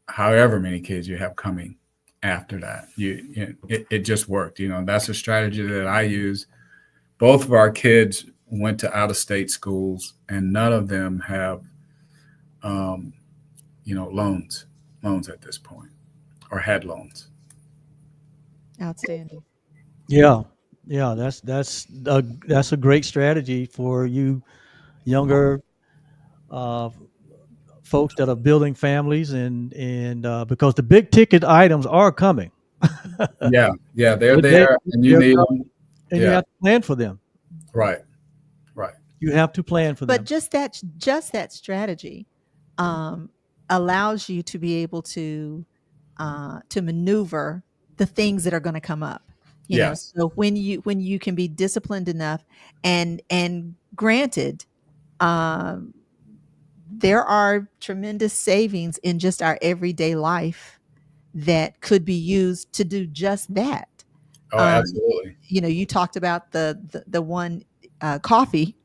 however many kids you have coming after that. It just worked. That's a strategy that I use. Both of our kids went to out-of-state schools, and none of them have loans at this point, or had loans. Outstanding. Yeah, that's a great strategy for you younger folks that are building families, and because the big ticket items are coming. Yeah, yeah, they're They- there, and you they're need coming, them. and you Yeah, have to plan for them. right, right. You have to plan for But them. just that strategy um, allows you to be able to maneuver the things that are going to come up. Yes, So when you can be disciplined enough, and granted, um, there are tremendous savings in just our everyday life that could be used to do just that. oh, Um, absolutely. you talked about the one coffee,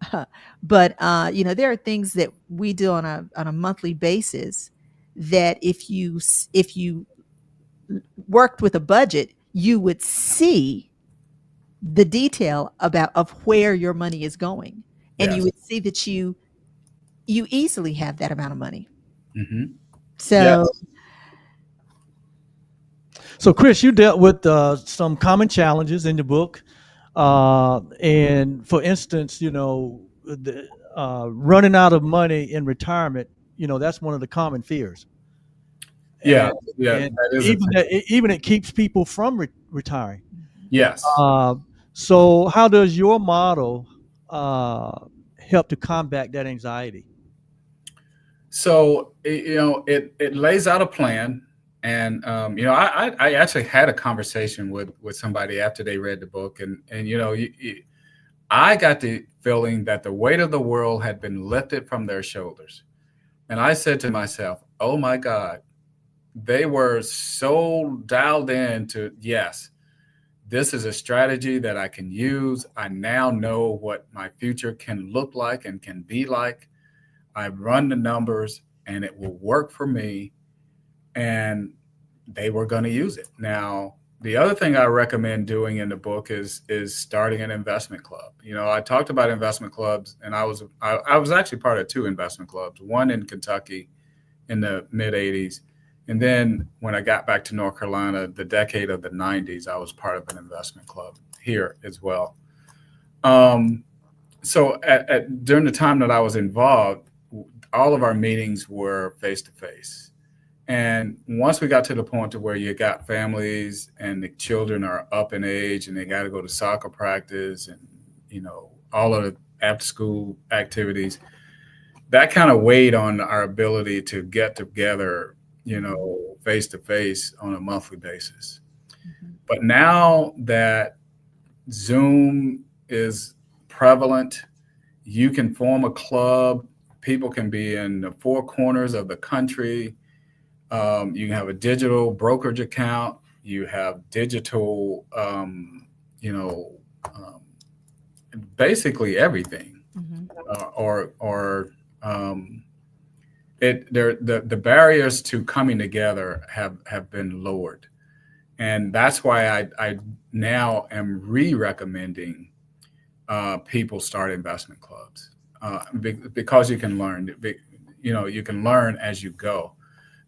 but there are things that we do on a monthly basis that if you worked with a budget, you would see the detail of where your money is going, and you Yes. would see that you easily have that amount of money. Hmm. So Yes. So, Chris, you dealt with some common challenges in the book, and for instance, running out of money in retirement. That's one of the common fears, Yeah, and yeah, and that is a even that, even it keeps people from retiring. yes. Uh, so, how does your model help to combat that anxiety? So it lays out a plan, and I actually had a conversation with somebody after they read the book, and I got the feeling that the weight of the world had been lifted from their shoulders, and I said to myself, "Oh my God." They were so dialed in to, yes, this is a strategy that I can use. I now know what my future can look like and can be like. I've run the numbers and it will work for me. And they were going to use it. Now, the other thing I recommend doing in the book is starting an investment club. I talked about investment clubs, and I was actually part of two investment clubs, one in Kentucky in the mid 80s. And then when I got back to North Carolina, the decade of the 90s, I was part of an investment club here as well. So during the time that I was involved, all of our meetings were face to face. And once we got to the point to where you got families and the children are up in age and they got to go to soccer practice and, all of the after school activities, that kind of weighed on our ability to get together, face to face on a monthly basis. But now that Zoom is prevalent, you can form a club. People can be in the four corners of the country. You can have a digital brokerage account. You have digital, basically everything. The barriers to coming together have been lowered, and that's why I now am recommending people start investment clubs, because you can learn. You can learn as you go.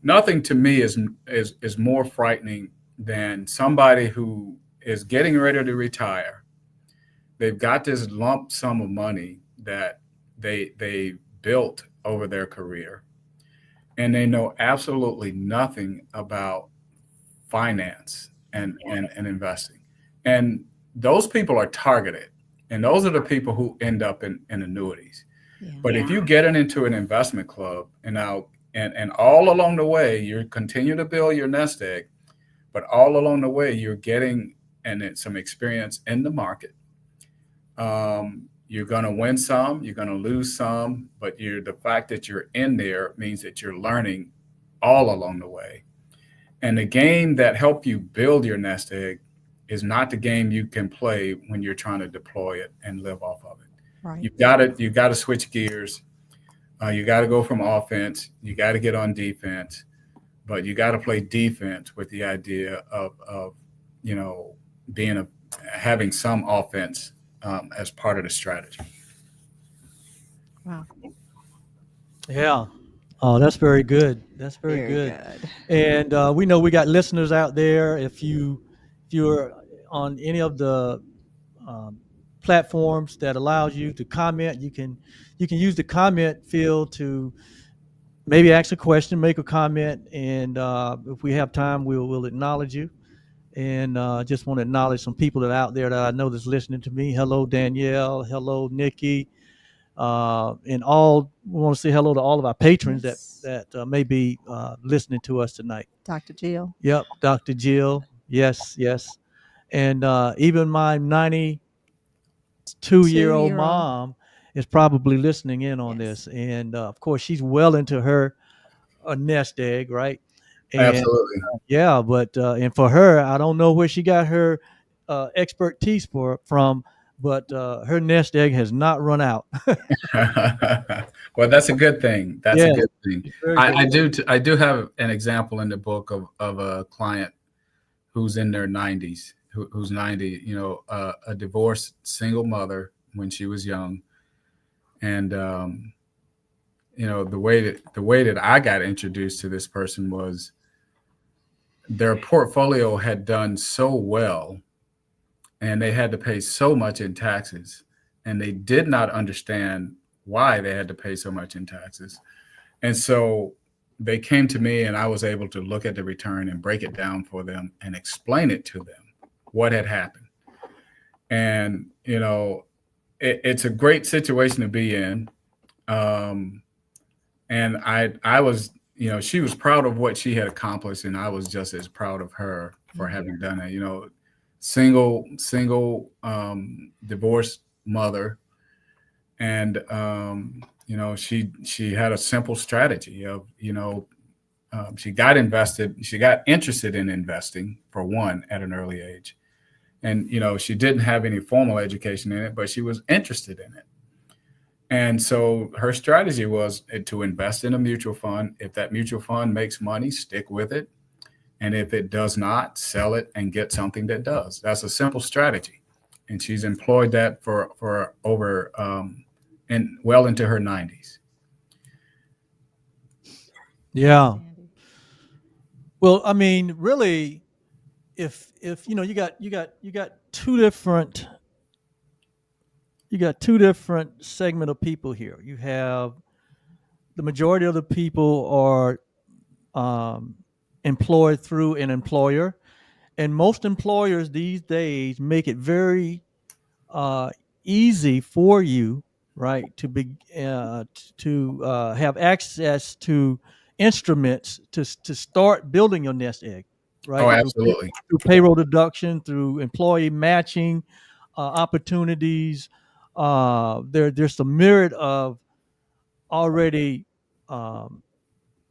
Nothing to me is more frightening than somebody who is getting ready to retire. They've got this lump sum of money that they built over their career, and they know absolutely nothing about finance and investing. And those people are targeted, and those are the people who end up in annuities. yeah. But if you get into an investment club, and all along the way, you continue to build your nest egg, but all along the way, you're getting some experience in the market. You're going to win some, you're going to lose some, but the fact that you're in there means that you're learning all along the way. And the game that help you build your nest egg is not the game you can play when you're trying to deploy it and live off of it. Right. You've got to switch gears. You got to go from offense. You got to get on defense, but you got to play defense with the idea of having some offense as part of the strategy. Wow. Yeah. Oh, that's very good. That's very good. And we know we got listeners out there. If you're on any of the platforms that allows you to comment, you can use the comment field to maybe ask a question, make a comment, and if we have time, we'll acknowledge you. And just want to acknowledge some people that are out there that I know that's listening to me. Hello, Danielle. Hello, Nikki. And all we want to say hello to all of our patrons Yes. that may be listening to us tonight. Dr. Jill. Yep, Dr. Jill. Yes, yes. And even my 92-year-old mom is probably listening in on Yes. this. And of course, she's well into her nest egg, right? And Absolutely. yeah, but and for her, I don't know where she got her expertise from, but her nest egg has not run out. Well, that's a good thing. That's Yeah, a good thing. it's very good. I do have an example in the book of a client who's in their 90s, who's 90, a divorced single mother when she was young. And, the way that I got introduced to this person was their portfolio had done so well and they had to pay so much in taxes, and they did not understand why they had to pay so much in taxes. And so they came to me, and I was able to look at the return and break it down for them and explain it to them, what had happened. And, it's a great situation to be in. And I was, she was proud of what she had accomplished, and I was just as proud of her for having done it. Single divorced mother, and she had a simple strategy of she got interested in investing, for one, at an early age, and she didn't have any formal education in it, but she was interested in it. And so her strategy was to invest in a mutual fund. If that mutual fund makes money, stick with it. And if it does not, sell it and get something that does. That's a simple strategy. And she's employed that for over and well into her 90s. Yeah. Well, I mean, really, if you got two different segment of people here. You have the majority of the people are employed through an employer, and most employers these days make it very easy for you, right, to have access to instruments to start building your nest egg, right? Oh, absolutely. Through payroll deduction, through employee matching opportunities. There's a myriad of already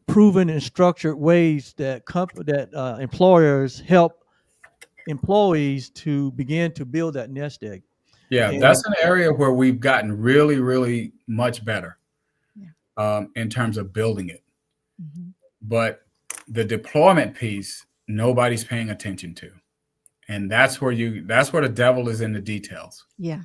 proven and structured ways that employers help employees to begin to build that nest egg. Yeah, And that's an area where we've gotten really, really much better in terms of building it. Mm-hmm. But the deployment piece, nobody's paying attention to. And that's where the devil is in the details. Yeah.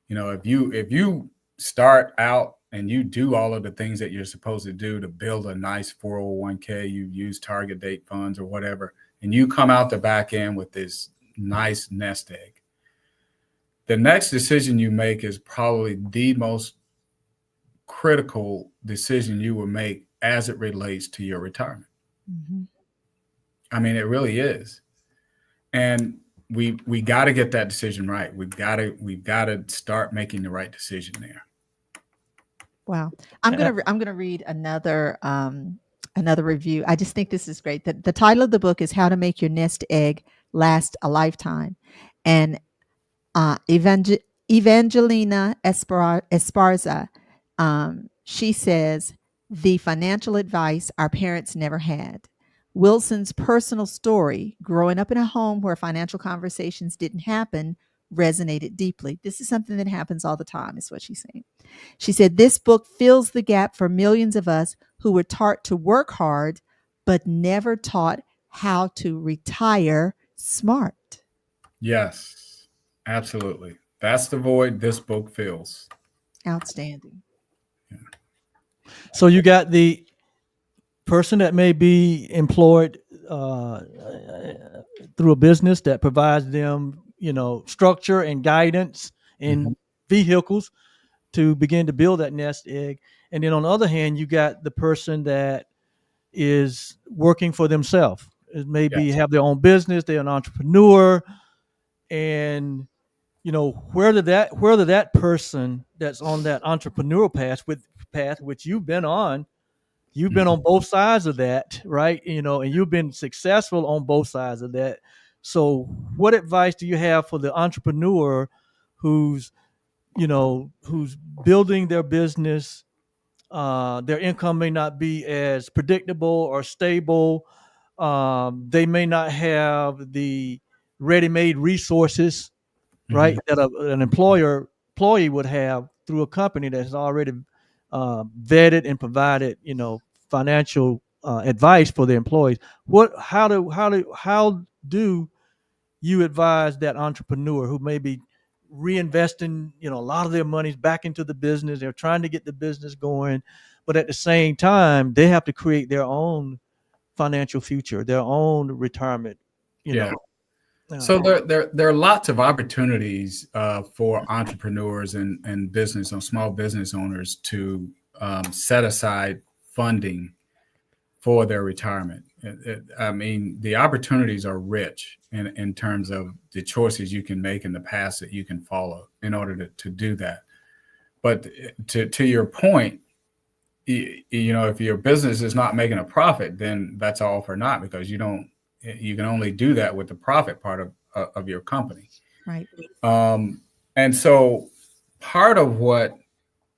If you start out and you do all of the things that you're supposed to do to build a nice 401k, you use target date funds or whatever, and you come out the back end with this nice nest egg, the next decision you make is probably the most critical decision you will make as it relates to your retirement. Mm-hmm. I mean, it really is. And we got to get that decision right. We've got to start making the right decision there. Wow. I'm gonna read another review. I just think this is great. The title of the book is How to Make Your Nest Egg Last a Lifetime. And Evangelina Esparza, she says, the financial advice our parents never had. Wilson's personal story, growing up in a home where financial conversations didn't happen, resonated deeply. This is something that happens all the time, is what she's saying. She said, this book fills the gap for millions of us who were taught to work hard, but never taught how to retire smart. Yes, absolutely. That's the void this book fills. Outstanding. Yeah. So you got the person that may be employed through a business that provides them, structure and guidance and vehicles to begin to build that nest egg. And then on the other hand, you got the person that is working for themselves. It maybe Yes. have their own business, they're an entrepreneur, and whether that person that's on that entrepreneurial path which you've been on, you've been on both sides of that, right? And you've been successful on both sides of that. So what advice do you have for the entrepreneur who's who's building their business? Their income may not be as predictable or stable. They may not have the ready-made resources, right, that an employee would have through a company that has already vetted and provided, financial advice for the employees. How do you advise that entrepreneur who may be reinvesting, a lot of their money back into the business? They're trying to get the business going, but at the same time, they have to create their own financial future, their own retirement. Yeah. So there are lots of opportunities for entrepreneurs and business and small business owners to set aside funding for their retirement. I mean, the opportunities are rich in terms of the choices you can make in the past that you can follow in order to do that. But to your point, if your business is not making a profit, then that's all for naught, because you can only do that with the profit part of your company. Right. And so part of what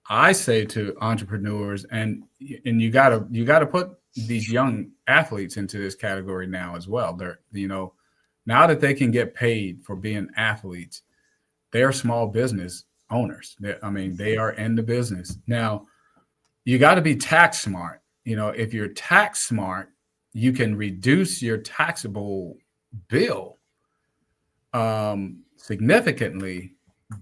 I say to entrepreneurs, and you gotta put these young athletes into this category now as well. They're, now that they can get paid for being athletes, they're small business owners. They are in the business. Now, you got to be tax smart. If you're tax smart, you can reduce your taxable bill significantly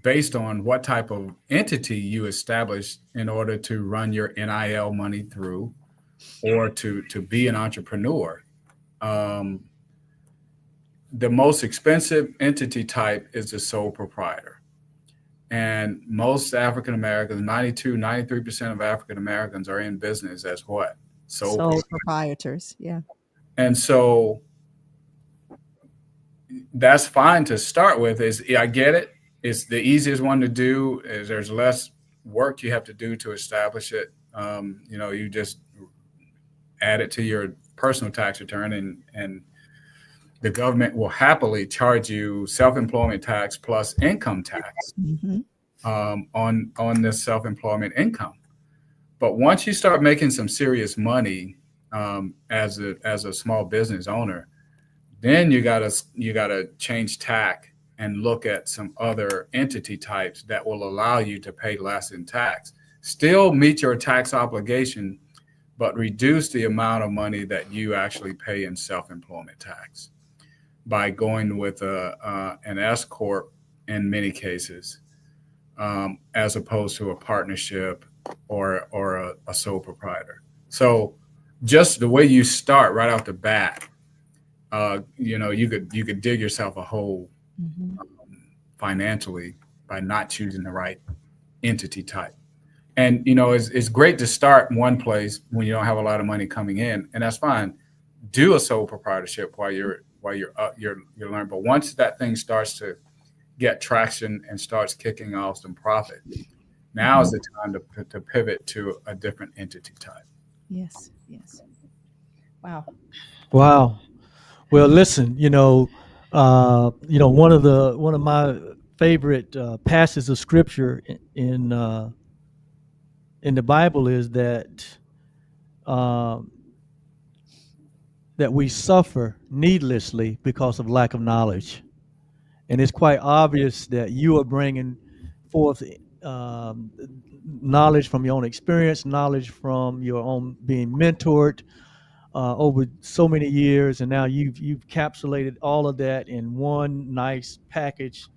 based on what type of entity you establish in order to run your NIL money through, or to be an entrepreneur. The most expensive entity type is the sole proprietor. And most African Americans, 93% of African Americans are in business as what? Sole proprietors. Yeah. And so that's fine to start with. I get it. It's the easiest one to do. There's less work you have to do to establish it. You just add it to your personal tax return, and the government will happily charge you self-employment tax plus income tax on this self-employment income. But once you start making some serious money as a small business owner, then you gotta change tack and look at some other entity types that will allow you to pay less in tax. Still meet your tax obligation, but reduce the amount of money that you actually pay in self-employment tax by going with an S corp in many cases, as opposed to a partnership or a sole proprietor. So just the way you start right off the bat, you could dig yourself a hole financially by not choosing the right entity type. And it's great to start in one place when you don't have a lot of money coming in, and that's fine. Do a sole proprietorship while you're learning. But once that thing starts to get traction and starts kicking off some profit, now is the time to pivot to a different entity type. Yes. Wow. Well, listen, one of my favorite passages of scripture in the Bible is that we suffer needlessly because of lack of knowledge. And it's quite obvious that you are bringing forth knowledge from your own experience, knowledge from your own being mentored over so many years, and now you've encapsulated all of that in one nice package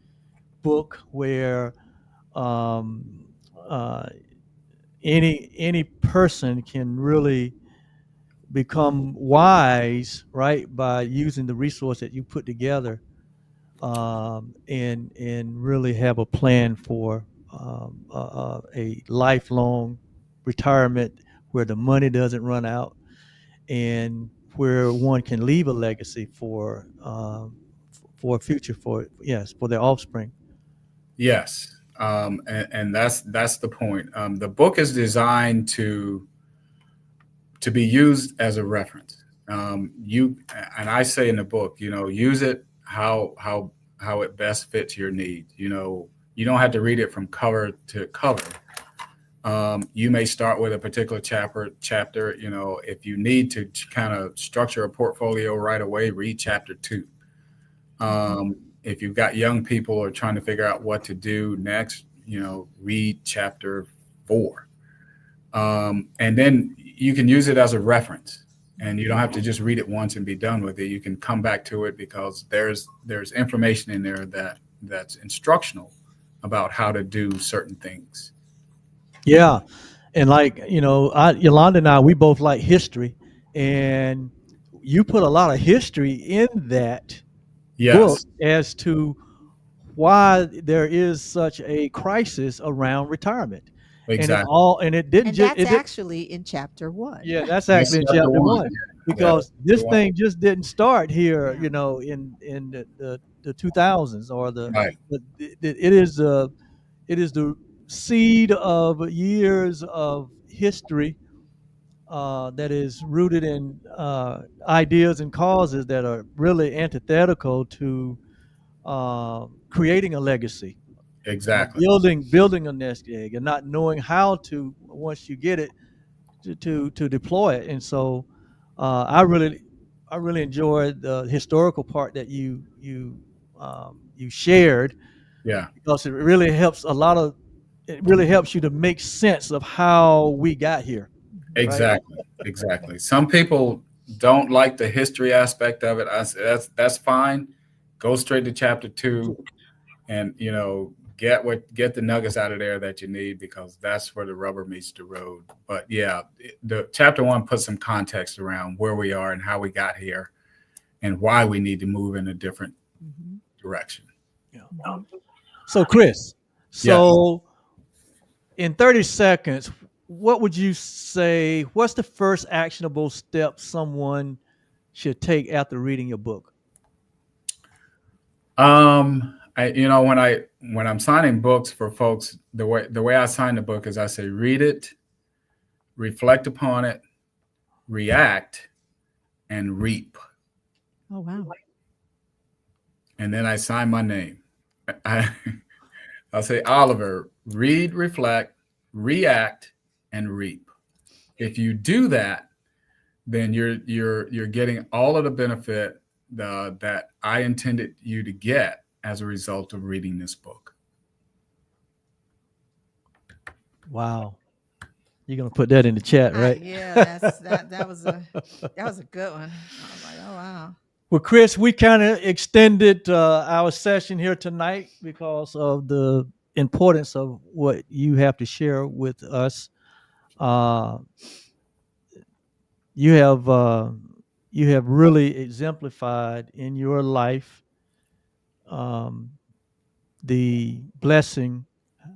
book where any person can really become wise, right, by using the resource that you put together, and really have a plan for a lifelong retirement where the money doesn't run out, and where one can leave a legacy for a future, for yes, for their offspring. Yes, and that's the point. The book is designed to be used as a reference. You and I say in the book, use it how it best fits your need. You don't have to read it from cover to cover. You may start with a particular chapter. If you need to kind of structure a portfolio right away, read chapter 2. If you've got young people who are trying to figure out what to do next, read chapter 4. And then you can use it as a reference, and you don't have to just read it once and be done with it. You can come back to it because there's information in there that's instructional about how to do certain things. Yeah, and like Yolanda and I, we both like history, and you put a lot of history in that book Yes, as to why there is such a crisis around retirement, exactly. and it didn't And just that's actually in chapter 1. yeah, that's That's actually in chapter chapter one. one, Yeah, because this chapter one. thing just didn't start here, Yeah. in the 2000s, or Right. it is the seed of years of history that is rooted in ideas and causes that are really antithetical to creating a legacy, Exactly. building a nest egg, and not knowing how to, once you get it, to deploy it. And so I really enjoyed the historical part that you shared, Yeah. because it really helps you to make sense of how we got here, right? Exactly. Exactly. Some people don't like the history aspect of it. I say that's fine. Go straight to chapter 2, and get the nuggets out of there that you need, because that's where the rubber meets the road. But yeah, the chapter 1 puts some context around where we are and how we got here and why we need to move in a different Mhm. direction. Yeah. So, Chris, Yes. so in 30 seconds, what would you say? What's the first actionable step someone should take after reading your book? When I'm signing books for folks, the way I sign the book is I say read it, reflect upon it, react, and reap. Oh, wow. And then I sign my name. I'll say, Oliver, read, reflect, react, and reap. If you do that, then you're getting all of the benefit that I intended you to get as a result of reading this book. Wow. You're going to put that in the chat, right? Yeah, that was a good one. I was like, oh, wow. Well, Chris, we kind of extended our session here tonight because of the importance of what you have to share with us. Uh, you have really exemplified in your life the blessing,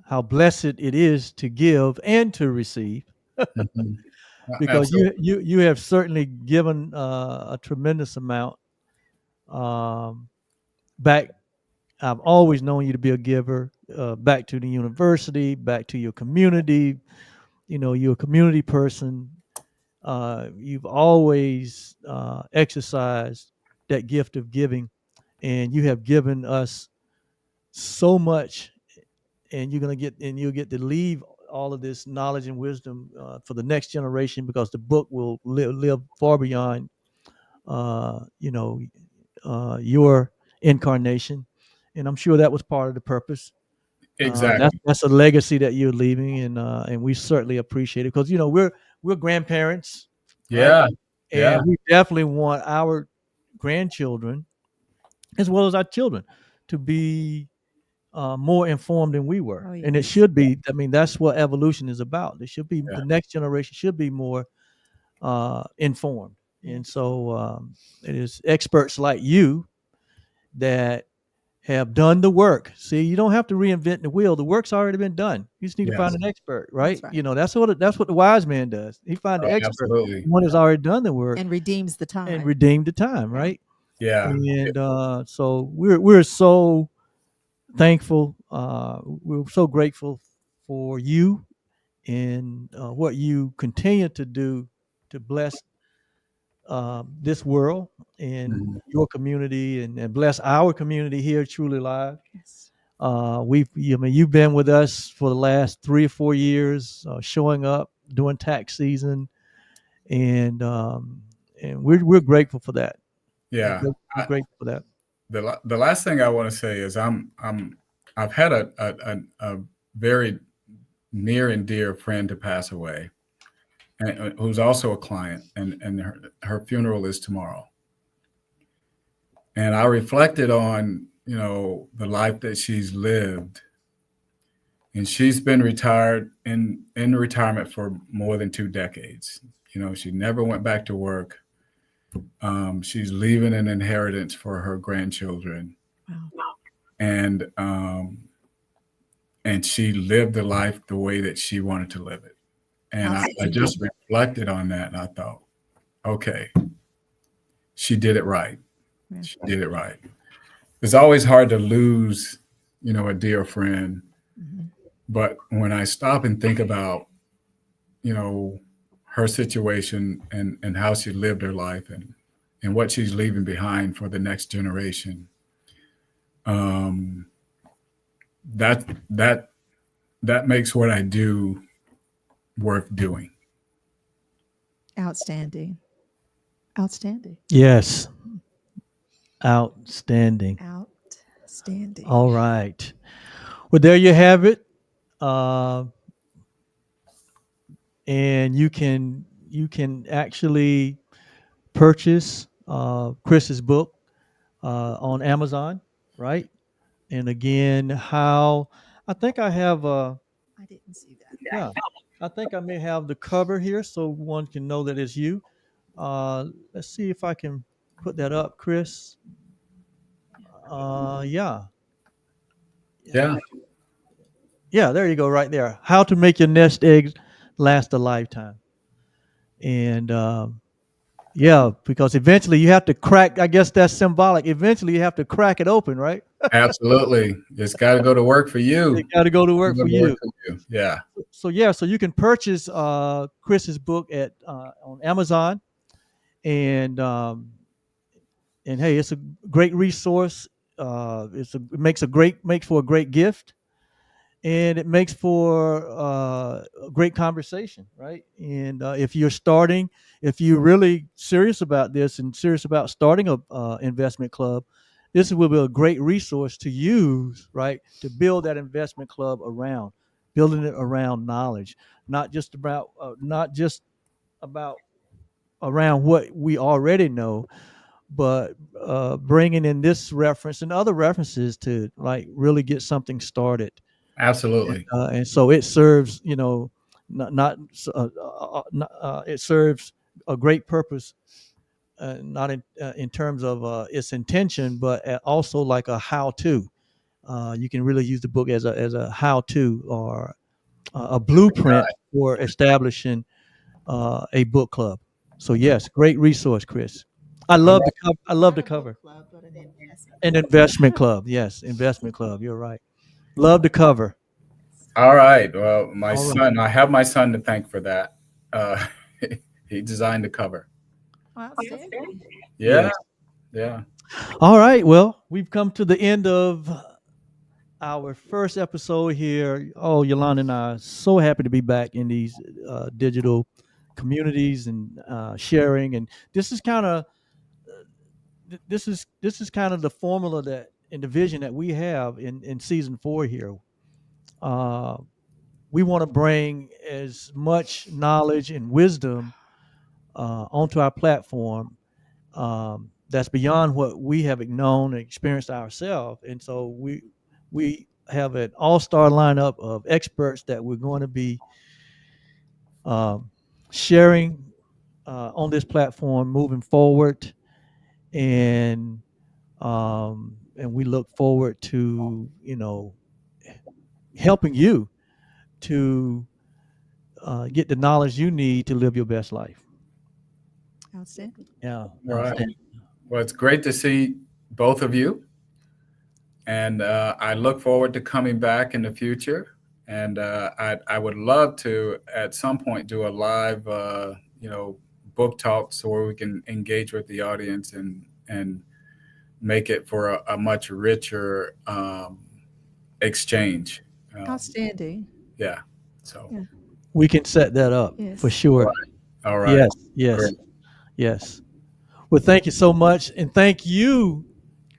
how blessed it is to give and to receive, Mhm. because you have certainly given a tremendous amount back. I've always known you to be a giver, back to the university, back to your community. You're a community person. You've always exercised that gift of giving, and you have given us so much. And you'll get to leave all of this knowledge and wisdom for the next generation, because the book will live far beyond, uh, you know, your incarnation. And I'm sure that was part of the purpose. Exactly. That's a legacy that you're leaving, and we certainly appreciate it, because we're grandparents, right? Yeah. Yeah. And we definitely want our grandchildren, as well as our children, to be more informed than we were, Oh, and it yes. should be. I mean, that's what evolution is about. It should be Yeah. the next generation should be more informed, and so it is experts like you that have done the work. See, you don't have to reinvent the wheel. The work's already been done. You just need to Yes. find an expert, right? right. You know, that's what the wise man does. He finds the expert, Absolutely. one who's already done the work And redeems the time. and redeemed the time, right? Yeah. And so we're so thankful. We're so grateful for you and what you continue to do to bless this world and Mhm. your community and bless our community here at Truly Live. Yes. You've been with us for the last 3 or 4 years, showing up during tax season, and we're grateful for that. Yeah. We're grateful for that. The last thing I want to say is I've had a very near and dear friend to pass away, and who's also a client, and her funeral is tomorrow. And I reflected on, the life that she's lived, and she's been retired in retirement for more than 2 decades. She never went back to work. She's leaving an inheritance for her grandchildren, Wow. and she lived the life the way that she wanted to live it. And I just reflected on that, and I thought, okay, she did it right. Yeah. She did it right. It's always hard to lose, a dear friend. Mhm. But when I stop and think about, her situation and how she lived her life and what she's leaving behind for the next generation, that makes what I do worth doing. Outstanding. Outstanding. Yes, outstanding. Outstanding. All right. Well, there you have it. And you can actually purchase Chris's book on Amazon, right? And again, how I think I have I didn't see that. yeah, I think I may have the cover here so one can know that it's you. Let's see if I can put that up, Chris. Yeah. Yeah. Yeah, there you go, right there. How to make your nest eggs last a lifetime. And yeah, because eventually you have to crack. I guess that's symbolic. Eventually you have to crack it open, right? Absolutely. It's got to go to work for you. It got to go to work for you. Yeah. So yeah, so you can purchase Chris's book at on Amazon, and hey, it's a great resource. It makes for a great gift, and it makes for a great conversation, right? And if you're really serious about this and serious about starting a investment club, this will be a great resource to use, right, to build that investment club around, building it around knowledge, not just about around what we already know, but bringing in this reference and other references to like really get something started. Absolutely. And so it serves, it serves a great purpose, not in terms of its intention, but also like a how-to. You can really use the book as a how-to or a blueprint for establishing a book club. So yes, great resource, Chris. I love the cover. I love the cover. Club, but an investment. An investment club. Yes, investment club. You're right. Love the cover. All right. Well, my All right. son, I have my son to thank for that. He designed the cover. Outstanding. Yeah. Yeah. All right. Well, we've come to the end of our first episode here. Oh, Yolanda and I are so happy to be back in these digital communities and sharing. And this is kind of the formula that and the vision that we have in season 4 here. We want to bring as much knowledge and wisdom onto our platform that's beyond what we have known and experienced ourselves. And so we have an all-star lineup of experts that we're going to be sharing on this platform moving forward. And and we look forward to helping you to get the knowledge you need to live your best life. Outstanding. Yeah. All right. Outstanding. Well, it's great to see both of you. And I look forward to coming back in the future. And I would love to, at some point, do a live, book talk so where we can engage with the audience and make it for a much richer exchange. Outstanding. Yeah. So, Yeah. We can set that up Yes. for sure. all right. Yes, yes, Great. yes. Well, thank you so much, and thank you,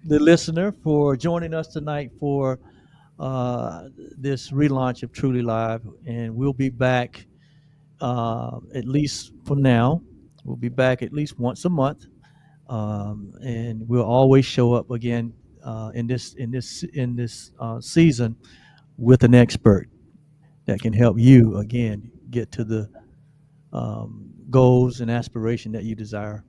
the listener, for joining us tonight for this relaunch of Truly Live. And we'll be back, at least for now. We'll be back at least once a month, and we'll always show up again in this season with an expert that can help you again get to the goals and aspiration that you desire.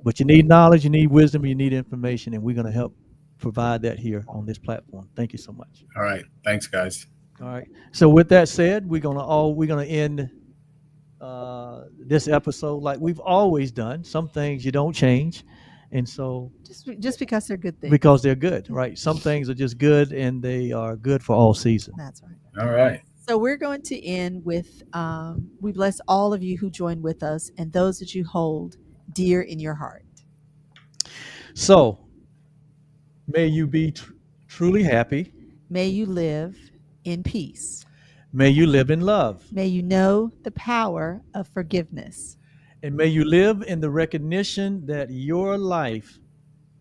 But you need knowledge, you need wisdom, you need information, and we're going to help provide that here on this platform. Thank you so much. All right. Thanks, guys. All right. So with that said, we're gonna end this episode like we've always done. Some things you don't change, and so Just because they're good things. because they're good, right? Some things are just good, and they are good for all seasons. That's right. All right. So we're going to end with we bless all of you who joined with us and those that you hold dear in your heart. So may you be truly happy. May you live in peace. May you live in love, May you know the power of forgiveness. and may you live in the recognition that your life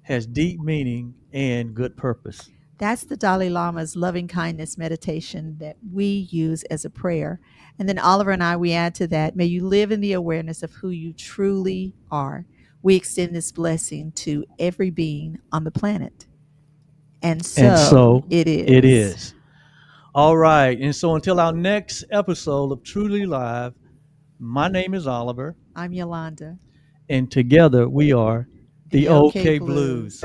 has deep meaning and good purpose. That's the Dalai Lama's loving kindness meditation that we use as a prayer. And then Oliver and I, we add to that, may you live in the awareness of who you truly are. We extend this blessing to every being on the planet. And so it is. It is. All right. And so until our next episode of Truly Live, my name is Oliver, I'm Yolanda. and together we are the OK Blues.